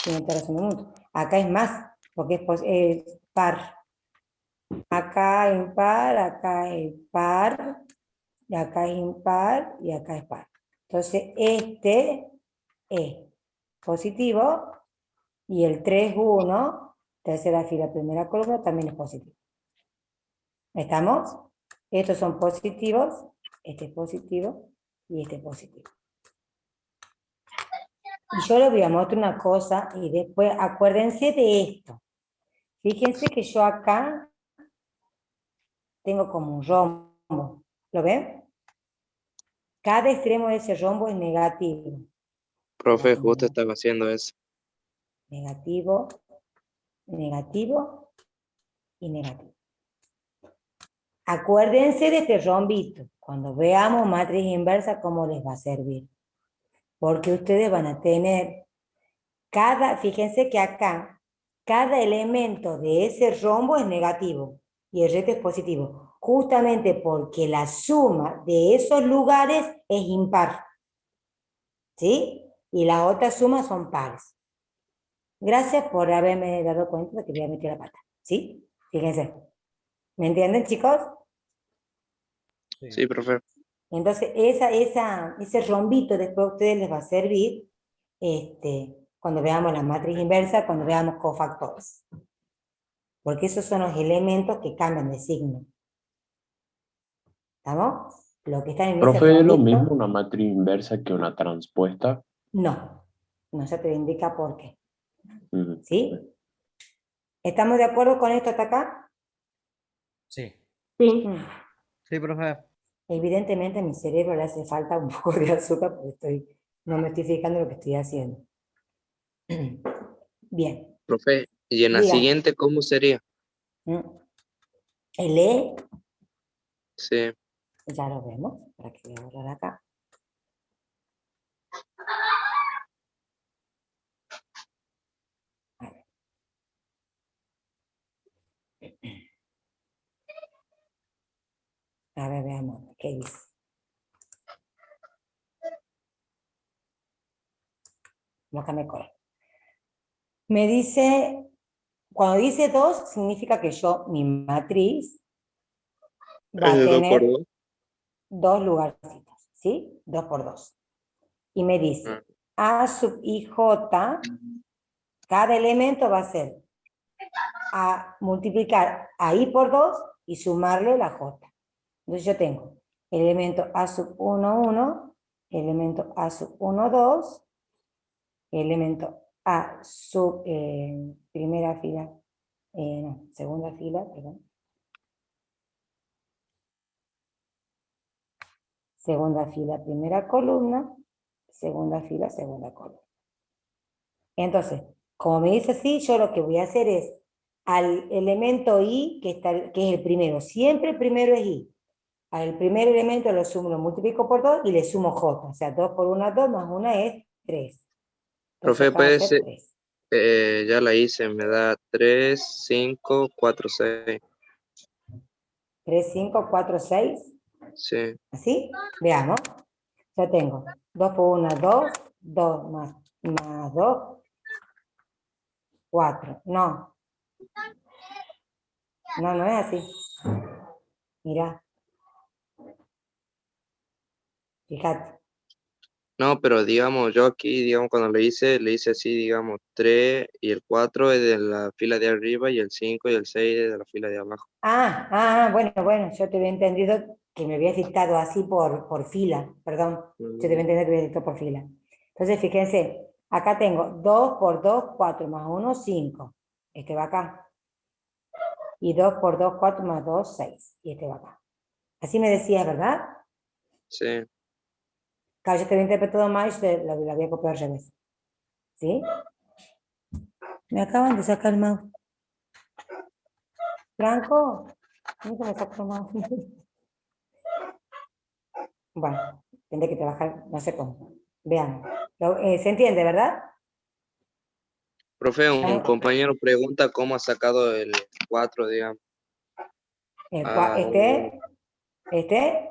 Tiene toda razón del mundo. Acá es más, porque es par. Acá impar, acá es par, y acá es impar, y acá es par. Entonces, este es positivo, y el 3, 1, tercera fila, primera columna, también es positivo. ¿Estamos? Estos son positivos, este es positivo, y este es positivo. Y yo les voy a mostrar una cosa, y después acuérdense de esto. Fíjense que yo acá tengo como un rombo. ¿Lo ven? Cada extremo de ese rombo es negativo. Profe, justo estaba haciendo eso. Negativo, negativo y negativo. Acuérdense de este rombito. Cuando veamos matriz inversa, ¿cómo les va a servir? Porque ustedes van a tener fíjense que acá, cada elemento de ese rombo es negativo y el resto es positivo. Justamente porque la suma de esos lugares es impar. ¿Sí? Y las otras sumas son pares. Gracias por haberme dado cuenta de que voy a meter la pata. ¿Sí? Fíjense. ¿Me entienden, chicos? Sí, profe. Entonces, ese rombito después a ustedes les va a servir cuando veamos la matriz inversa, cuando veamos cofactores. Porque esos son los elementos que cambian de signo. ¿Estamos? Lo que están en ese Profe, ¿es lo rombito, mismo una matriz inversa que una transpuesta? no. No se te indica por qué. Ujú. ¿Sí? ¿Estamos de acuerdo con esto hasta acá? Sí. Sí. Sí, profe. Evidentemente a mi cerebro le hace falta un poco de azúcar porque no me estoy fijando lo que estoy haciendo. Bien. Profe, y en la Diga. siguiente, ¿cómo sería? El E, Sí. ya lo vemos, para que voy a borrar acá. A ver, veamos, ¿qué dice? Acá me corre. Me dice, cuando dice 2, significa que mi matriz va a 2 por tener 2. 2 lugarcitos, ¿sí? 2 por 2. Y me dice, A sub ij, cada elemento va a ser a multiplicar a i por 2 y sumarle la j. Entonces yo tengo elemento a sub 1, 1, elemento a sub 1, 2, elemento a sub primera fila, no, segunda fila, perdón. Segunda fila, primera columna, segunda fila, segunda columna. Entonces, como me dice así, yo lo que voy a hacer es al elemento i, que es el primero, siempre el primero es i. Al primer elemento lo multiplico por 2 y le sumo j. O sea, 2 por 1 2, más 1 es 3. Profe, Acá va a puede ser ser, 3. ya la hice, me da 3, 5, 4, 6. 3, 5, 4, 6. Sí. ¿Así? Veamos. Yo tengo 2 por 1, 2. 2 más 2. 4. No. No, no es así. Mira. Fíjate. No, pero digamos, yo aquí, digamos, cuando le hice así, digamos, 3 y el 4 es de la fila de arriba y el 5 y el 6 es de la fila de abajo. Bueno, yo te había entendido que me habías dictado así por fila, perdón, yo te había entendido que me habías dictado por fila. Entonces, fíjense, acá tengo 2 por 2, 4 más 1, 5. Este va acá. Y 2 por 2, 4 más 2, 6. Y este va acá. Así me decías, ¿verdad? Sí. Claro, yo te había interpretado mal y yo lo había copiado al revés. ¿Sí? Me acaban de sacar el mouse. Franco, nunca me sacó el mouse. Bueno, tendré que trabajar, no sé cómo. Veamos. ¿Se entiende, verdad? Profe, un compañero pregunta cómo ha sacado el 4, digamos. El Ah, este, ¿Este?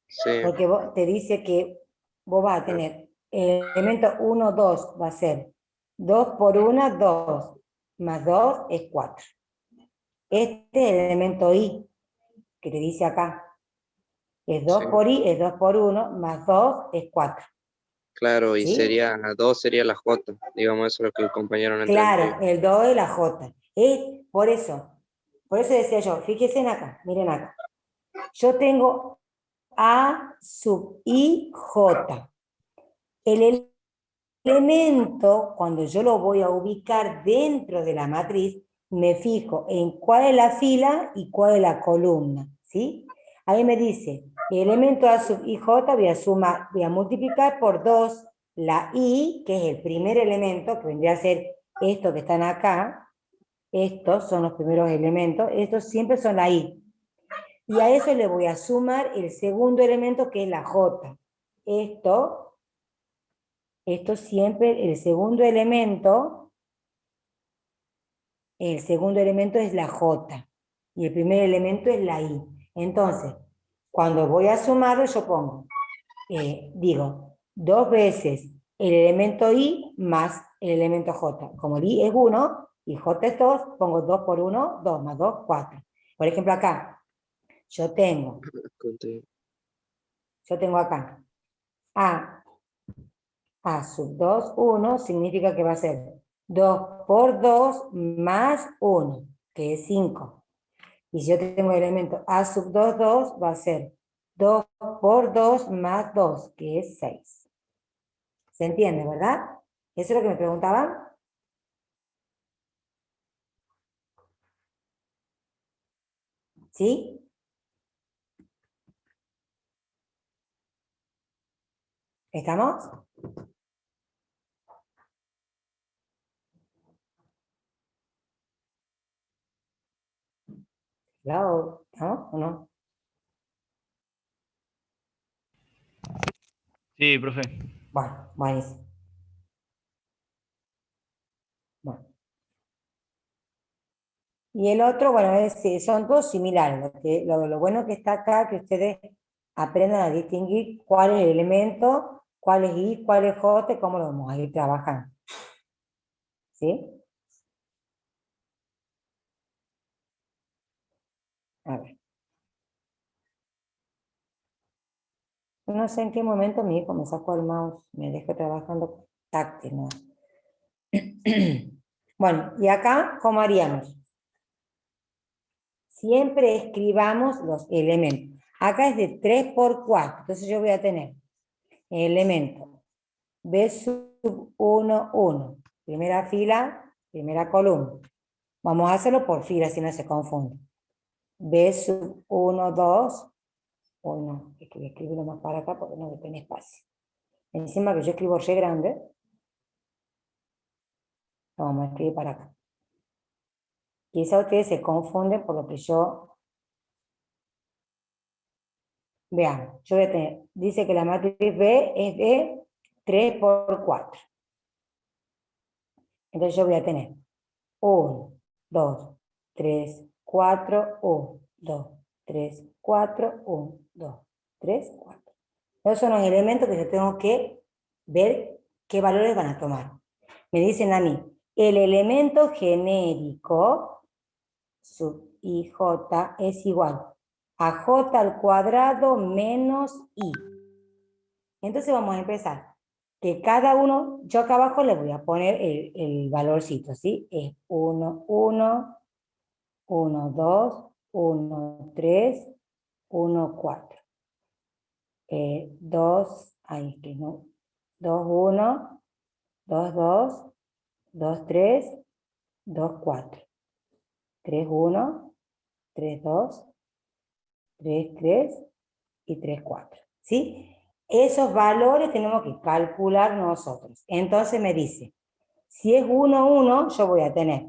Sí, Porque te dice que vos vas a tener el elemento 1, 2, va a ser 2 por 1, 2, más 2 es 4. Este es el elemento I, que te dice acá. Es 2 sí. por I, es 2 por 1, más 2 es 4. Claro, y ¿Sí? sería, 2 sería la J, digamos, eso es lo que el compañero no Claro, entendió. el 2 es la J. Por eso decía yo, fíjense en acá, miren acá. Yo tengo A sub I, J. El elemento, cuando yo lo voy a ubicar dentro de la matriz, me fijo en cuál es la fila y cuál es la columna, ¿sí? Ahí me dice, el elemento A sub IJ voy a multiplicar por 2 la I, que es el primer elemento, que vendría a ser esto que están acá. Estos son los primeros elementos, estos siempre son la I. Y a eso le voy a sumar el segundo elemento, que es la J. Esto siempre, el segundo elemento es la J. Y el primer elemento es la I. Entonces, cuando voy a sumarlo, yo pongo, digo, 2 veces el elemento I más el elemento J. Como el I es 1 y J es 2, pongo 2 por 1, 2 más 2, 4. Por ejemplo, acá, yo tengo acá A sub 2, 1, significa que va a ser 2 por 2 más 1, que es 5. Y si yo tengo el elemento A sub 2, 2, va a ser 2 por 2 más 2, que es 6. ¿Se entiende, verdad? ¿Eso es lo que me preguntaban? ¿Sí? ¿Estamos? Hello, ¿no? ¿O no? Sí, profe. Bueno, buenísimo. Bueno. Y el otro, bueno, son todos similares. Lo bueno que está acá, que ustedes aprendan a distinguir cuál es el elemento, cuál es I, cuál es J, y cómo lo vamos a ir trabajando. ¿Sí? A ver. No sé en qué momento mi hijo me sacó el mouse, me dejó trabajando táctil, ¿no? Bueno, y acá, ¿cómo haríamos? Siempre escribamos los elementos. Acá es de 3 por 4, entonces yo voy a tener el elemento B sub 1, 1. Primera fila, primera columna. Vamos a hacerlo por fila, si no se confunde. B sub 1, 2. O no, es que voy a escribirlo más para acá porque no tiene espacio. Encima que yo escribo re grande, lo vamos a escribir para acá. Quizá ustedes se confunden por lo que yo... Vean, yo voy a tener, dice que la matriz B es de 3 por 4. Entonces yo voy a tener 1, 2, 3, 4, 1, 2, 3, 4, 1, 2, 3, 4. Esos son los elementos que yo tengo que ver qué valores van a tomar. Me dicen a mí, el elemento genérico sub IJ es igual a J al cuadrado menos I. Entonces vamos a empezar. Que cada uno, yo acá abajo le voy a poner el valorcito, ¿sí? Es 1, 1, 1, 2, 1, 3, 1, 4. 2, ahí que no, 2, 1, 2, 2, 2, 3, 2, 4. 3, 1, 3, 2, 3, 3 y 3, 4. ¿Sí? Esos valores tenemos que calcular nosotros. Entonces me dice, si es 1, 1, yo voy a tener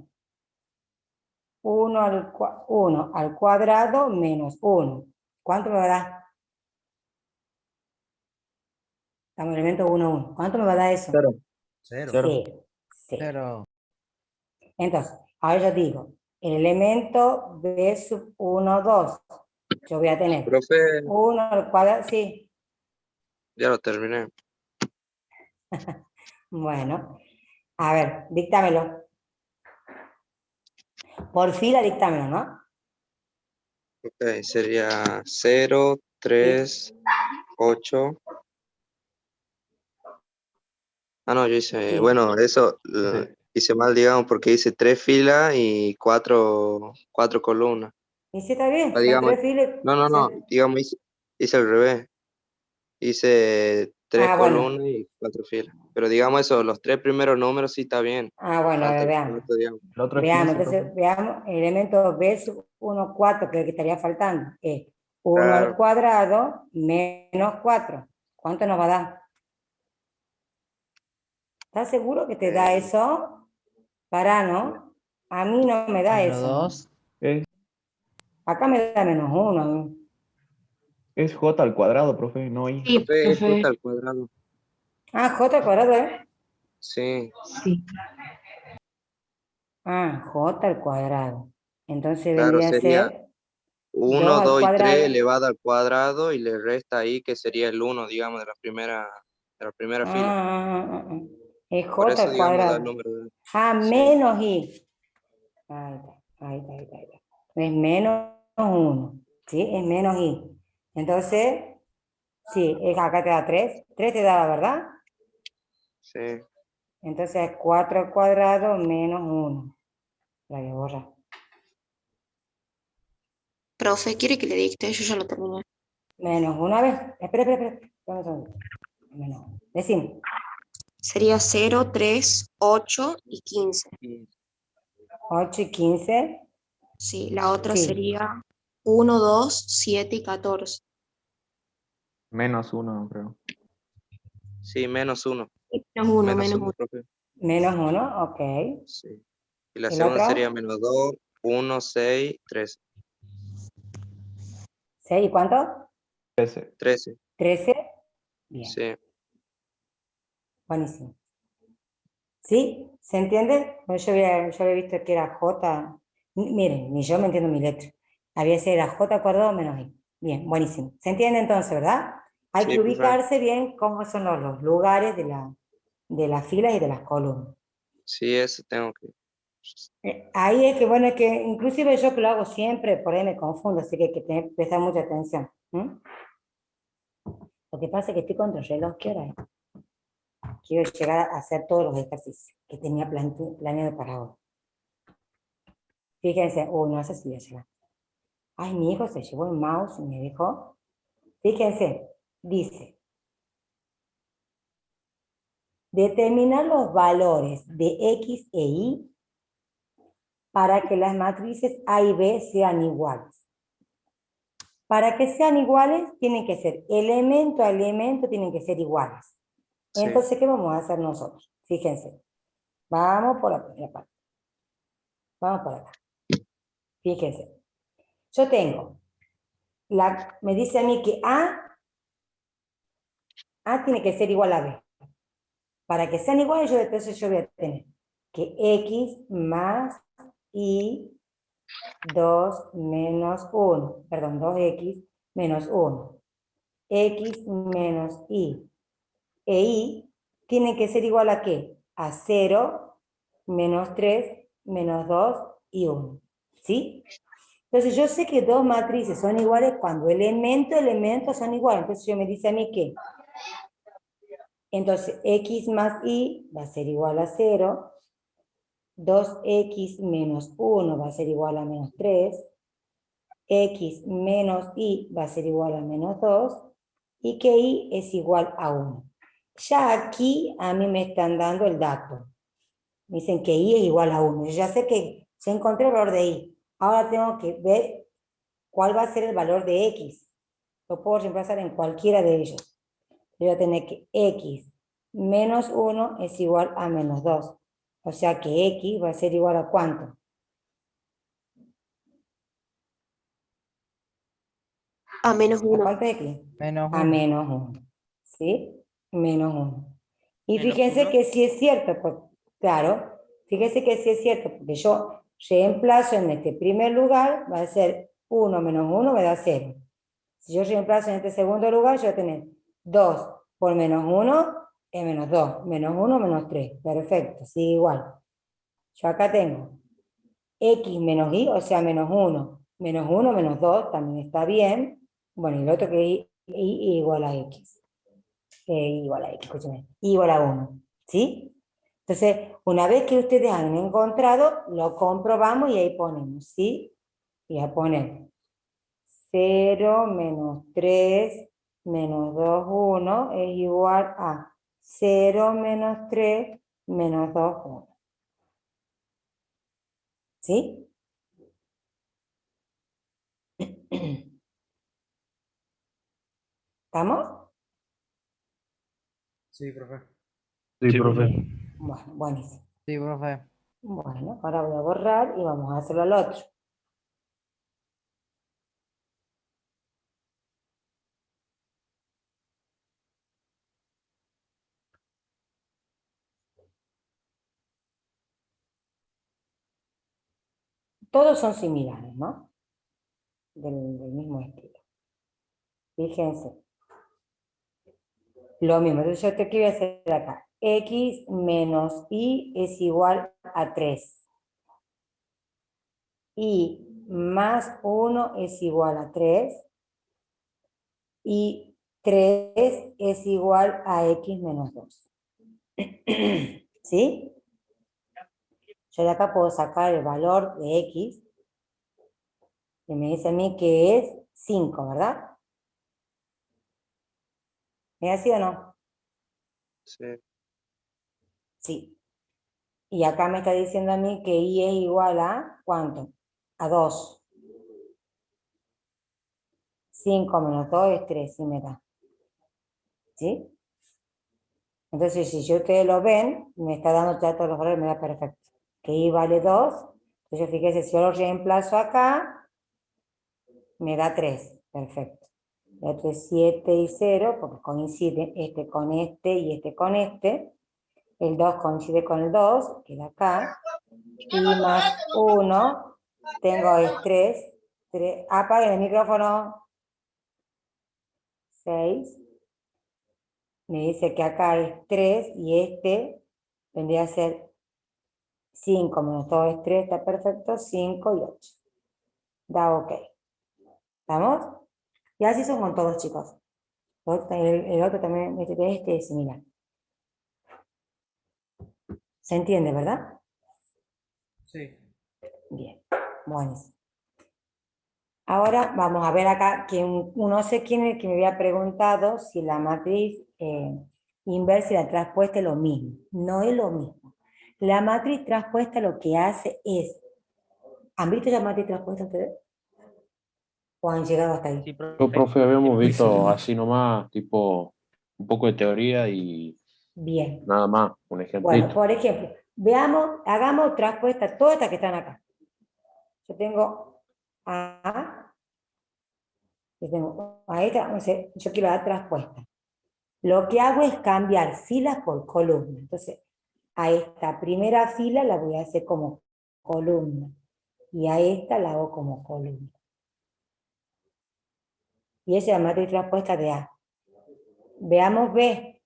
1 al cuadrado menos 1. ¿Cuánto me va a dar? Estamos en el elemento 1, 1. ¿Cuánto me va a dar eso? 0. 0. 0. Entonces, ahora yo digo, el elemento B sub 1, 2 yo voy a tener Profe, 1 al cuadrado, sí, ya lo terminé. bueno, a ver, díctamelo. Por fila, díctamelo, ¿no? Ok, sería 0, 3, 8. Ah, no, yo hice, Sí. bueno, eso Sí. hice mal, digamos, porque hice 3 filas y 4 columnas. ¿Y si está bien? Ah, Son digamos, 3 filas. no, digamos, hice al revés. Hice 3 Ah, bueno. columnas y 4 filas. Pero digamos eso, los 3 primeros números sí está bien. Ah, bueno, a Falta ver, el veamos. cuarto, digamos. El otro es Veamos, 15, entonces, profe. veamos, elemento B sub 1, 4, que es el que estaría faltando. Es 1 al Claro. cuadrado menos 4. ¿Cuánto nos va a dar? ¿Estás seguro que te da eso? Pará, ¿no? A mí no me da Menos eso. 2. Acá me da menos 1 a mí. Es j al cuadrado, profe, no y. Sí, Profe, es profe. j al cuadrado. Ah, j al cuadrado, ¿eh? Sí, Sí. Ah, j al cuadrado. Entonces claro, vendría a sería ser 2 1, al 2 y 3 cuadrado. elevado al cuadrado y le resta ahí que sería el 1, digamos, de la primera fila. Ah. Es Por j eso, al digamos, da el cuadrado. número de... Ah, Sí, menos i. Ahí está. Es menos 1. ¿Sí? Es menos i. Entonces, sí, acá te da 3. 3 te da, ¿verdad? sí. Entonces es 4 al cuadrado menos 1. La voy a borrar. Profe, ¿quiere que le dicte? Yo ya lo terminé. Menos 1. A ver, espera. Dame un segundo. Menos 1. Decime. Sería 0, 3, 8 y 15. 8 y 15. Sí, la otra Sí. sería 1, 2, 7 y 14. Menos 1, creo. Sí, menos 1. Menos 1, Menos menos 1, 1. profe. Menos 1, ok. Sí. Y la ¿El segunda sería otro? menos 2, 1, 6, 13. 6 y cuánto? 13. 13. Bien, Sí. buenísimo. ¿Sí? ¿Se entiende? Pues yo había visto que era J. Miren, ni yo me entiendo mi letra. Había sido era J cuadrado menos I. Bien, buenísimo. ¿Se entiende entonces, verdad? Hay Sí, que profe. ubicarse bien cómo son los lugares de las filas y de las columnas. Sí, eso tengo que... Ahí es que, bueno, es que inclusive yo que lo hago siempre, por ahí me confundo, así que hay que prestar mucha atención. Lo que pasa es que estoy contra el reloj, ¿qué hora es? Quiero llegar a hacer todos los ejercicios que tenía planeado para hoy. Fíjense, no sé si voy a llegar. Ay, mi hijo se llevó el mouse y me dijo. Fíjense, dice, determinar los valores de X e Y para que las matrices A y B sean iguales. Para que sean iguales, tienen que ser elemento a elemento, tienen que ser iguales. Sí. Entonces, ¿qué vamos a hacer nosotros? Fíjense, vamos por la primera parte. Vamos por acá. Fíjense, yo tengo, me dice a mí que A tiene que ser igual a B. Para que sean iguales, entonces yo voy a tener que X más Y 2 menos 1, perdón, 2X menos 1. X menos Y e Y tienen que ser igual a ¿qué? A 0, menos 3, menos 2 y 1. ¿Sí? Entonces yo sé que dos matrices son iguales cuando elementos son iguales. Entonces yo me dice a mí que entonces X más Y va a ser igual a 0, 2X menos 1 va a ser igual a menos 3, X menos Y va a ser igual a menos 2, y que Y es igual a 1. Ya aquí a mí me están dando el dato. Me dicen que Y es igual a 1. Yo ya sé que se encontró el valor de Y. Ahora tengo que ver cuál va a ser el valor de X. Lo puedo reemplazar en cualquiera de ellos. Yo voy a tener que X menos 1 es igual a menos 2. O sea que X va a ser igual a ¿cuánto? A menos ¿A 1. cuánto es X? Menos A 1. menos 1. ¿Sí? Menos 1. Y Menos fíjense 1. que sí es cierto, claro, fíjense que sí es cierto, porque yo reemplazo en este primer lugar, va a ser 1 menos 1 me da 0. Si yo reemplazo en este segundo lugar, yo voy a tener 2 por menos 1 es menos 2. Menos 1, menos 3. Perfecto, sigue igual. Yo acá tengo x menos y, o sea, menos 1. Menos 1, menos 2, también está bien. Bueno, y el otro que es y igual a x. Igual a x, escúchame. Igual a 1. ¿Sí? Entonces, una vez que ustedes han encontrado, lo comprobamos y ahí ponemos, ¿sí? Y a poner 0 menos 3 menos 2, 1 es igual a 0 menos 3 menos 2, 1. ¿Sí? ¿Estamos? Sí, profe. Sí, profe. Bueno, buenísimo. Sí, profe. Bueno, ahora voy a borrar y vamos a hacerlo al otro. Todos son similares, ¿no? Del mismo estilo. Fíjense. Lo mismo, entonces yo te quiero hacer acá. X menos y es igual a 3. Y más 1 es igual a 3. Y 3 es igual a x menos 2. ¿Sí? Yo de acá puedo sacar el valor de x, que me dice a mí que es 5, ¿verdad? ¿Es así o no? Sí. Sí. Y acá me está diciendo a mí que y es igual a, ¿cuánto? A 2. 5 menos 2 es 3, sí me da. ¿Sí? Entonces, si ustedes lo ven, me está dando ya todos los valores, me da perfecto. Que y vale 2. Entonces, fíjense, si yo lo reemplazo acá, me da 3. Perfecto. El otro es 7 y 0, porque coincide este con este y este con este. El 2 coincide con el 2, queda acá. Y más 1, tengo es 3. Apaguen el micrófono. 6. Me dice que acá es 3 y este vendría a ser 5 menos 2 es 3, está perfecto, 5 y 8. Da ok. ¿Estamos? Y así son con todos, chicos. El otro también, este es similar. ¿Se entiende, verdad? Sí. Bien, buenísimo. Ahora vamos a ver acá que no sé quién es el que me había preguntado si la matriz inversa y la traspuesta es lo mismo. No es lo mismo. La matriz traspuesta lo que hace es... ¿Han visto la matriz traspuesta ustedes? ¿O han llegado hasta ahí? Sí, Yo, profe, habíamos Sí, visto así nomás, tipo, un poco de teoría y Bien. nada más, un Bueno, ejemplito. por ejemplo, veamos, hagamos traspuesta todas estas que están acá. Yo tengo A, yo tengo a esta, entonces yo quiero dar traspuesta. Lo que hago es cambiar filas por columnas. Entonces, a esta primera fila la voy a hacer como columna. Y a esta la hago como columna. Y esa es la matriz traspuesta de A. Veamos B.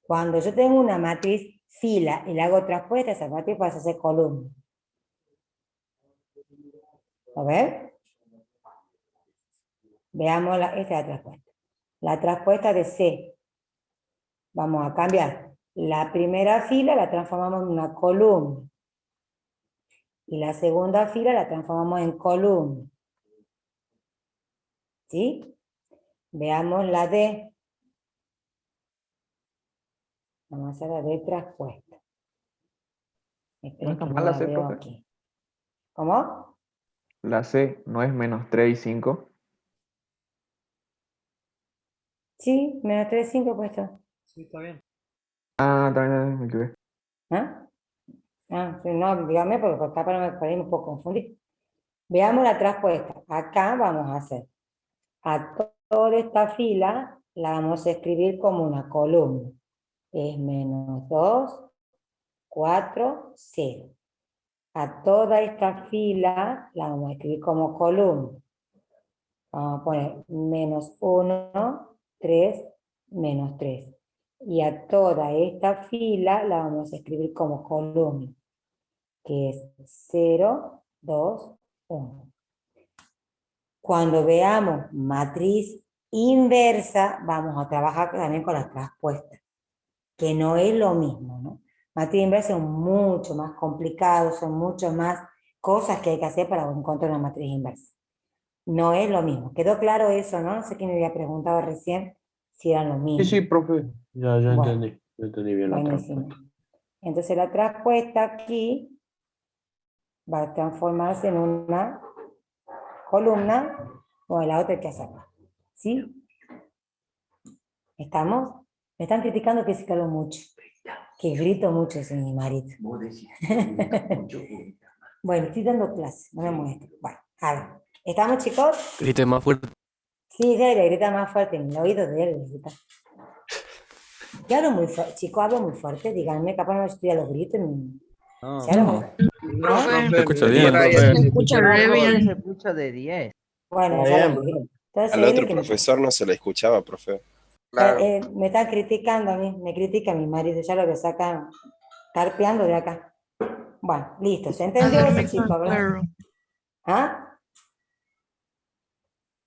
Cuando yo tengo una matriz fila y la hago traspuesta, esa matriz pasa a ser columna. ¿A ver? Veamos, esta es la traspuesta. La traspuesta de C. Vamos a cambiar. La primera fila la transformamos en una columna. Y la segunda fila la transformamos en columna. ¿Sí? Veamos la D. Vamos a hacer la D traspuesta. No Esperen está que mal no la la C, veo profe. aquí. ¿Cómo? La C no es menos 3 y 5. Sí, menos 3, 5 puesto. Sí, está bien. Ah, también me equivoqué. ¿Ah? Sí, no, dígame porque acá para mí un poco confundir. Veamos la traspuesta. Acá vamos a hacer a toda esta fila la vamos a escribir como una columna. Es menos 2, 4, 0. a toda esta fila la vamos a escribir como columna. Vamos a poner menos 1, 3, menos 3. Y a toda esta fila la vamos a escribir como columna, que es 0, 2, 1. Cuando veamos matriz inversa, vamos a trabajar también con las traspuestas, que no es lo mismo, ¿no? Matriz inversa es mucho más complicado, son muchas más cosas que hay que hacer para encontrar una matriz inversa. No es lo mismo. ¿Quedó claro eso, no? No sé quién me había preguntado recién si eran lo mismo. Sí, profe, ya Bueno, entendí bien la buenísimo. traspuesta. Entonces la traspuesta aquí va a transformarse en una columna o en la otra hay que hacerla. ¿Sí? ¿Estamos? Me están criticando que sí que hablo mucho. Que grito mucho, ese mi marido. Bueno, estoy dando clase, no me muestro. Bueno, a ver. ¿Estamos, chicos? Grite más fuerte. Sí, ya le grita más fuerte en el oído de él. Grita. Yo hablo muy fuerte, chicos, hablo muy fuerte. Díganme, capaz no estoy a los gritos. No, ¿Se habla no. muy- ¿No? Profe, Se escucha me bien, diga ahí, profe. Se escucha re bien. se escucha de 10. Bueno, Está ya bien, lo vi. profe. Entonces, Al él otro es que me- profesor no se le escuchaba, profe. Claro. me está criticando a mí, me critica mi marido, ya lo que saca carpeando de acá. Bueno, listo, ¿se entendió eso, chicos? ¿Verdad? ¿Ah?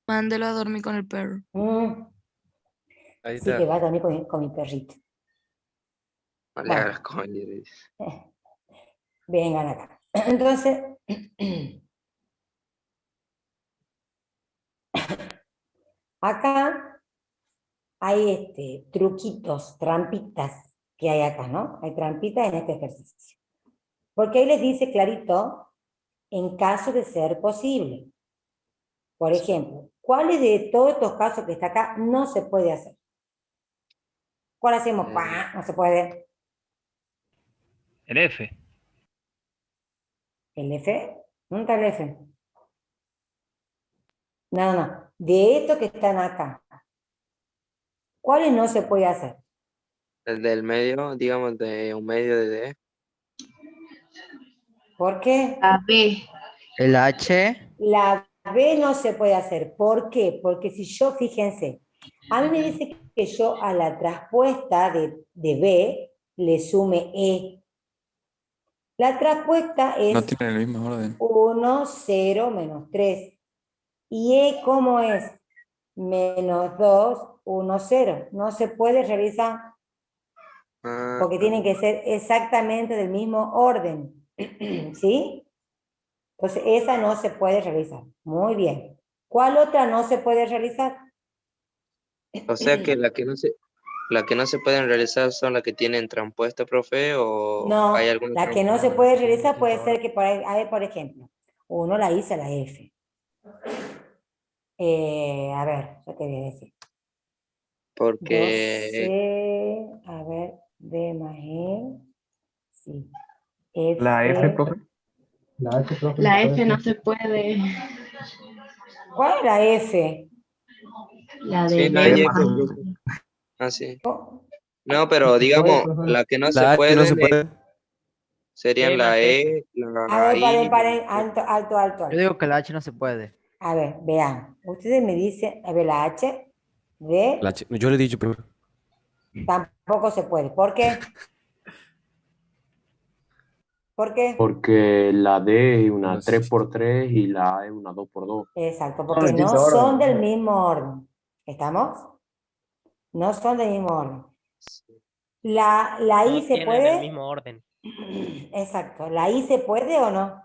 Mándelo a dormir con el perro. Ahí Sí, está. que va a dormir con mi perrito. No le Bueno. hagas coño, dice. Vengan acá. Entonces, acá hay truquitos, trampitas que hay acá, ¿no? Hay trampitas en este ejercicio. Porque ahí les dice clarito, en caso de ser posible. Por ejemplo, ¿cuáles de todos estos casos que está acá no se puede hacer? ¿Cuál hacemos? ¡Pah! No se puede. El F. ¿El F? ¿Dónde está el F? No. De estos que están acá, ¿cuáles no se puede hacer? El del medio, digamos, de un medio de D. ¿Por qué? A B. El H. La B no se puede hacer. ¿Por qué? Porque si yo, fíjense, a mí me dice que yo a la traspuesta de B le sume E. La traspuesta No es tienen el mismo orden. 1, 0, menos 3. ¿Y E cómo es? Menos 2, 1, 0. No se puede realizar porque tienen que ser exactamente del mismo orden. ¿Sí? Entonces, esa no se puede realizar. Muy bien. ¿Cuál otra no se puede realizar? O sea que la que no se pueden realizar son las que tienen trampuesta, profe, o No, hay alguna la que no se puede realizar puede ser que, a ver, por ejemplo, uno la hice la F. A ver, ya te voy a decir. porque 12, a ver, B más E. Sí. F. La F, profe. La H, profe, La puede F no ser. se puede. ¿Cuál es la F? La sí, de no B hay más. F, profe. Ah, sí. Oh, No, pero Sí se puede, digamos, profe. la que no se La H no se puede puede. serían B más la F. E, a la ver, I. paren, alto. Yo digo que el H no se puede. A ver, vean. Ustedes me dicen, a ver, la H, B, Yo le he dicho, profe. tampoco se puede. ¿Por qué? ¿Por qué? Porque la D es una No sé. 3x3 y la A es una 2x2. Exacto, No, porque no distinto orden, son del profe. mismo orden. ¿Estamos? No son del mismo orden. ¿La I No se tienen el puede? mismo orden. Exacto. ¿La I se puede o no?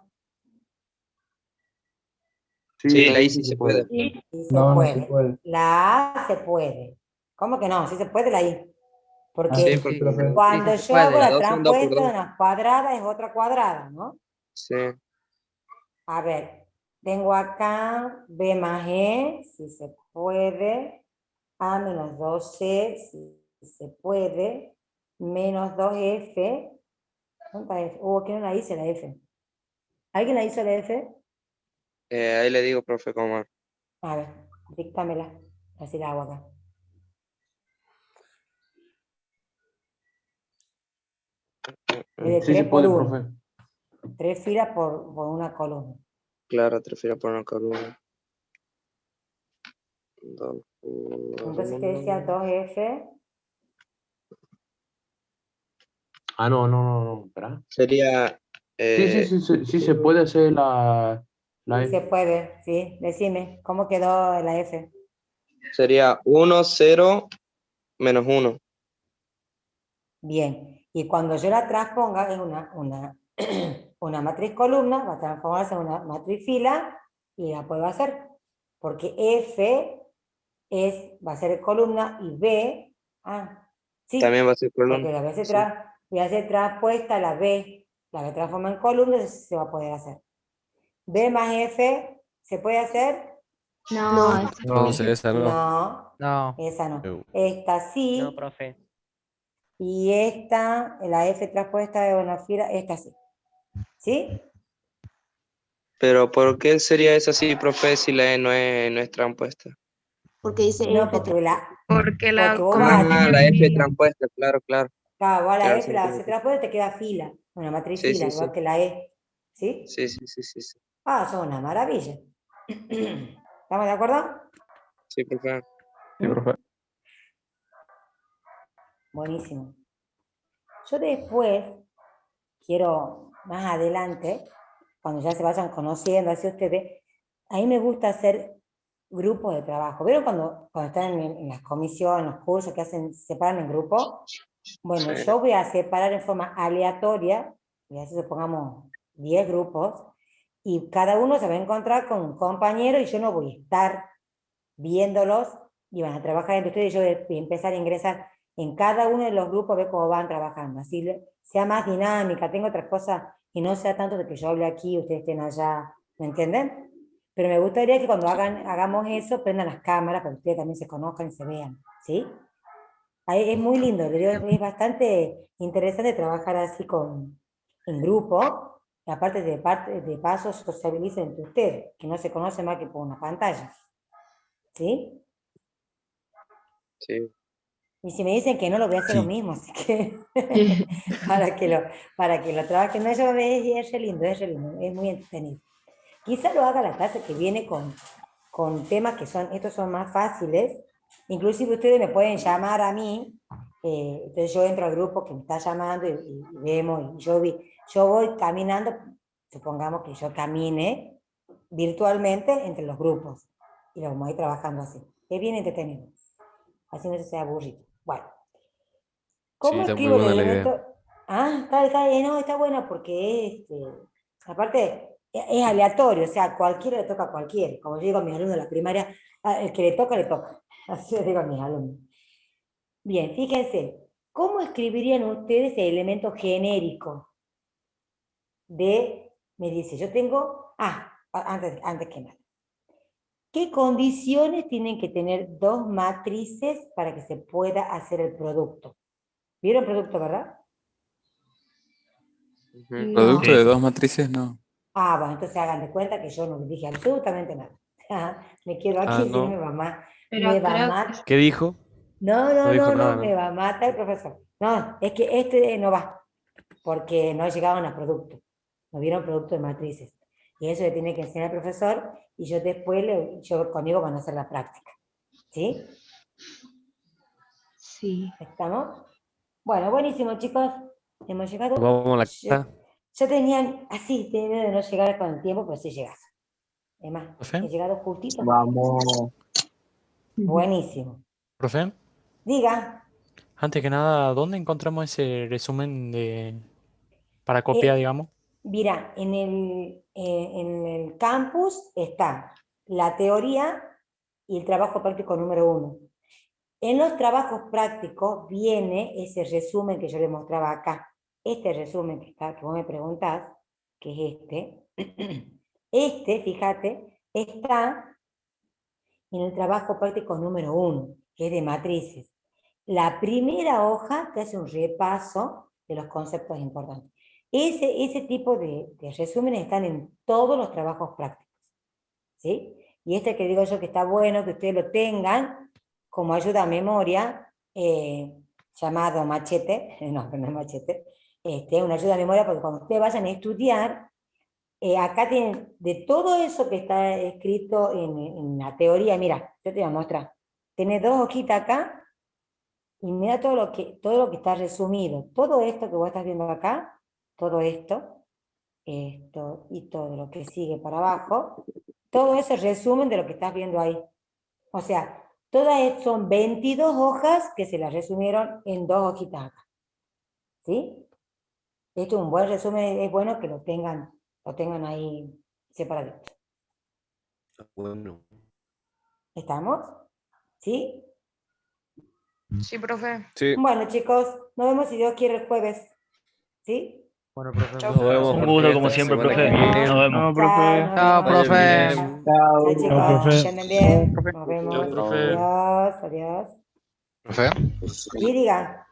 Sí, la la I I sí sí se se puede. puede. Sí, se No, no se puede. puede. La A se puede. ¿Cómo que no? Sí se puede la I. Ah, Porque Sí, sí, porque profe. cuando Sí, se yo hago puede. las la dos son 2 por transpuesta de 2. una cuadrada es otra cuadrada, ¿no? Sí. A ver, tengo acá B más E, si se puede. A menos 2C, si se puede. Menos 2F. ¿Cuánta F? ¿Quién no la hice la F? ¿Alguien la hizo la F? Ahí le digo, profe, cómo. A ver, díctamela. Así la hago acá. Es de Sí 3 se por puede, 1. profe. 3 filas por una columna. Claro, 3 filas por una columna. Entonces, ¿qué decía 2F? No, espera. Sería... Sí, se puede hacer la Sí, se F. puede, sí. Decime, ¿cómo quedó la F? Sería 1, 0, menos 1. Bien. Y cuando yo la transponga en una matriz columna, va a transformarse en una matriz fila y la puedo hacer. Porque F va a ser columna y B, sí, También va a ser columna. porque Sí. voy a hacer transpuesta la B, la que transforma en columna, entonces se va a poder hacer. B más F, ¿se puede hacer? No, No. esa No, No. esa no. No. Esta sí, No, profe. y esta, la F transpuesta de una fila, esta sí. ¿Sí? Pero ¿por qué sería esa así, profe, si la E no es transpuesta? porque dice No, F. porque Porque porque vos vas a Ah, la F transpuesta, claro. vos a la Claro, F sí, la entiendo. haces transpuesta y te queda fila, una matriz Sí, fila, sí, igual sí. que la E. ¿Sí? Sí. Son una maravilla. ¿Estamos de acuerdo? Sí, profe. Sí, profe. Buenísimo. Yo después quiero, más adelante, cuando ya se vayan conociendo así ustedes, a mí me gusta hacer grupos de trabajo. ¿Vieron cuando están en las comisiones, en los cursos que se separan en grupo? Bueno, Sí. yo voy a separar en forma aleatoria, y así supongamos 10 grupos, y cada uno se va a encontrar con un compañero y yo no voy a estar viéndolos y van a trabajar entre ustedes. Yo voy a empezar a ingresar en cada uno de los grupos, ver cómo van trabajando, así sea más dinámica, tengo otras cosas y no sea tanto de que yo hable aquí y ustedes estén allá, ¿me entienden? Pero me gustaría que cuando hagamos eso, prendan las cámaras para que ustedes también se conozcan y se vean, ¿sí? Ahí es muy lindo, es bastante interesante trabajar así en grupo, y aparte de paso sociabilicen entre ustedes, que no se conocen más que por una pantalla, ¿sí? Sí. Y si me dicen que no, lo voy a hacer lo mismo, así que para que lo trabajen. No, es re lindo, es muy entretenido. Quizá lo haga la clase que viene con temas estos son más fáciles. Inclusive ustedes me pueden llamar a mí, entonces yo entro al grupo que me está llamando y vemos, y yo voy caminando, supongamos que yo camine virtualmente entre los grupos, y lo vamos a ir trabajando así. Es bien entretenido, así no se sea aburrido. Bueno, ¿cómo está muy escribo el buena la elemento? idea. No, está bueno porque aparte es aleatorio, o sea, cualquiera le toca a cualquiera. Como yo digo a mis alumnos de la primaria, el que le toca, le toca. Así les digo a mis alumnos. Bien, fíjense, ¿cómo escribirían ustedes el elemento genérico me dice, yo tengo, antes que nada, ¿qué condiciones tienen que tener dos matrices para que se pueda hacer el producto? ¿Vieron producto, verdad? Ujú. Producto No. de dos matrices, no. Bueno, entonces hagan de cuenta que yo no les dije absolutamente nada. Me quedo aquí, si no No. me va mal. Pero Me va creo mal. ¿Qué dijo? No, No dijo no, nada, me ¿no? va a matar el profesor. No, es que este no va, porque no llegaban a producto. No vieron producto de matrices. Y eso le tiene que enseñar el profesor, y yo después, conmigo van a hacer la práctica. ¿Sí? sí. ¿Estamos? Bueno, buenísimo, chicos. Hemos llegado. Vamos a la casa. Yo tenía tenía de no llegar con el tiempo, pero sí llegas. Es más, ¿Profe? he llegado justito. Vamos. Buenísimo. Profe, Diga. antes que nada, ¿dónde encontramos ese resumen para copiar, digamos? Mira, en el campus está la teoría y el trabajo práctico número 1. En los trabajos prácticos viene ese resumen que yo le mostraba acá. Este resumen que vos me preguntás, que es este, fíjate, está en el trabajo práctico número 1, que es de matrices. La primera hoja te hace un repaso de los conceptos importantes. Ese tipo de resúmenes están en todos los trabajos prácticos, ¿sí? Y este que digo yo que está bueno que ustedes lo tengan como ayuda a memoria, llamado machete, no es machete, una ayuda a memoria, porque cuando ustedes vayan a estudiar, acá tienen de todo eso que está escrito en la teoría. Mira, yo te voy a mostrar. Tenés 2 hojitas acá, y mira todo lo que está resumido. Todo esto que vos estás viendo acá, todo esto y todo lo que sigue para abajo, todo eso es resumen de lo que estás viendo ahí. O sea, todas son 22 hojas que se las resumieron en 2 hojitas acá. ¿Sí? Esto es un buen resumen, es bueno que lo tengan ahí separadito. Bueno. ¿Estamos? ¿Sí? Sí, profe. Sí. Bueno, chicos, nos vemos si Dios quiere el jueves. ¿Sí? Bueno, profe. Chao. Nos vemos, Un profe, gusto, hasta como la siempre, semana profe. que viene. Nos vemos. Chao, Vayan profe. bien. Chao, chicos, que anden bien. profe. Nos vemos. Chao, profe. Adiós, adiós. Profe, Y diga.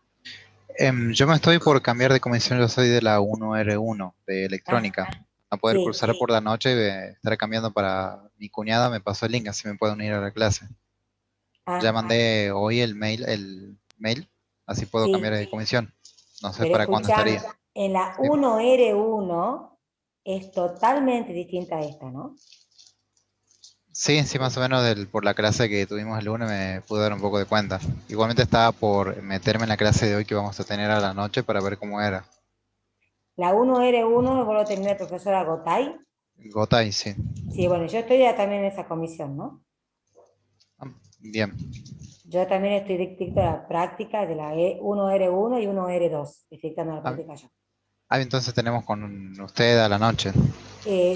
yo me estoy por cambiar de comisión, yo soy de la 1R1 de electrónica. A poder Sí. cursar por la noche, estaré cambiando para mi cuñada, me pasó el link, así me puedo unir a la clase. Ya mandé hoy el mail, así puedo Sí. cambiar de comisión. No sé Pero para cuándo escuchame, estaría. en la 1R1 es totalmente distinta a esta, ¿no? Sí, sí, más o menos por la clase que tuvimos el lunes me pude dar un poco de cuenta. Igualmente estaba por meterme en la clase de hoy que vamos a tener a la noche para ver cómo era. La 1R1 vos lo terminó el profesor Agotay. Gotay, sí. Sí, bueno, yo estoy ya también en esa comisión, ¿no? Bien. Yo también estoy dictando la práctica de la 1R1 y 1R2. Estoy dictando la práctica yo. Entonces tenemos con usted a la noche.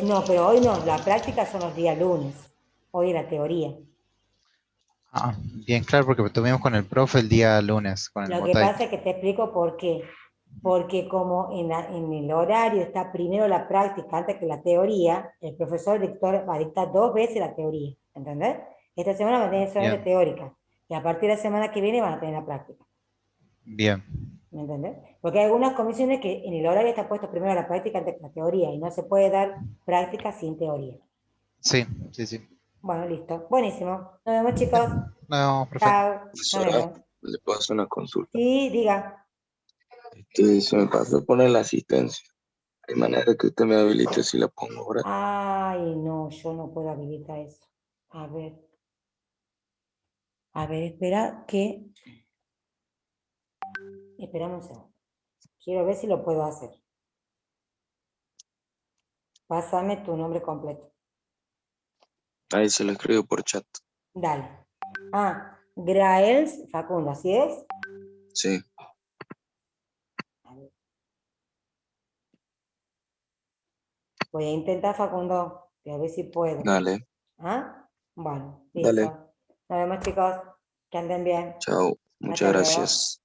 No, pero hoy no, la práctica son los días lunes. Hoy la teoría. Bien, claro, porque tuvimos con el profe el día lunes, con el Lo que Gotay. pasa es que te explico por qué. Porque como en el horario está primero la práctica antes que la teoría, el profesor dictor va a dictar 2 veces la teoría, ¿entendés? Esta semana va a tener solamente teórica, y a partir de la semana que viene van a tener la práctica. Bien. ¿Me entendés? Porque hay algunas comisiones que en el horario está puesto primero la práctica antes que la teoría, y no se puede dar práctica sin teoría. Sí, sí, sí. Bueno, listo. Buenísimo. Nos vemos, chicos. No, profe. Chao. Nos vemos. ¿Le puedo hacer una consulta? Sí, diga. Se me pasó a poner la asistencia. ¿Hay manera que usted me habilite si la pongo ahora? Ay, no, yo no puedo habilitar eso. A ver, espera que... Esperame un segundo. Quiero ver si lo puedo hacer. Pásame tu nombre completo. Ahí se lo escribo por chat. Dale. Graels Facundo, ¿así es? Sí. Voy a intentar, Facundo, a ver si puedo. Dale. Bueno, listo. Dale. Nos vemos, chicos. Que anden bien. Chao. Muchas Hasta luego. gracias.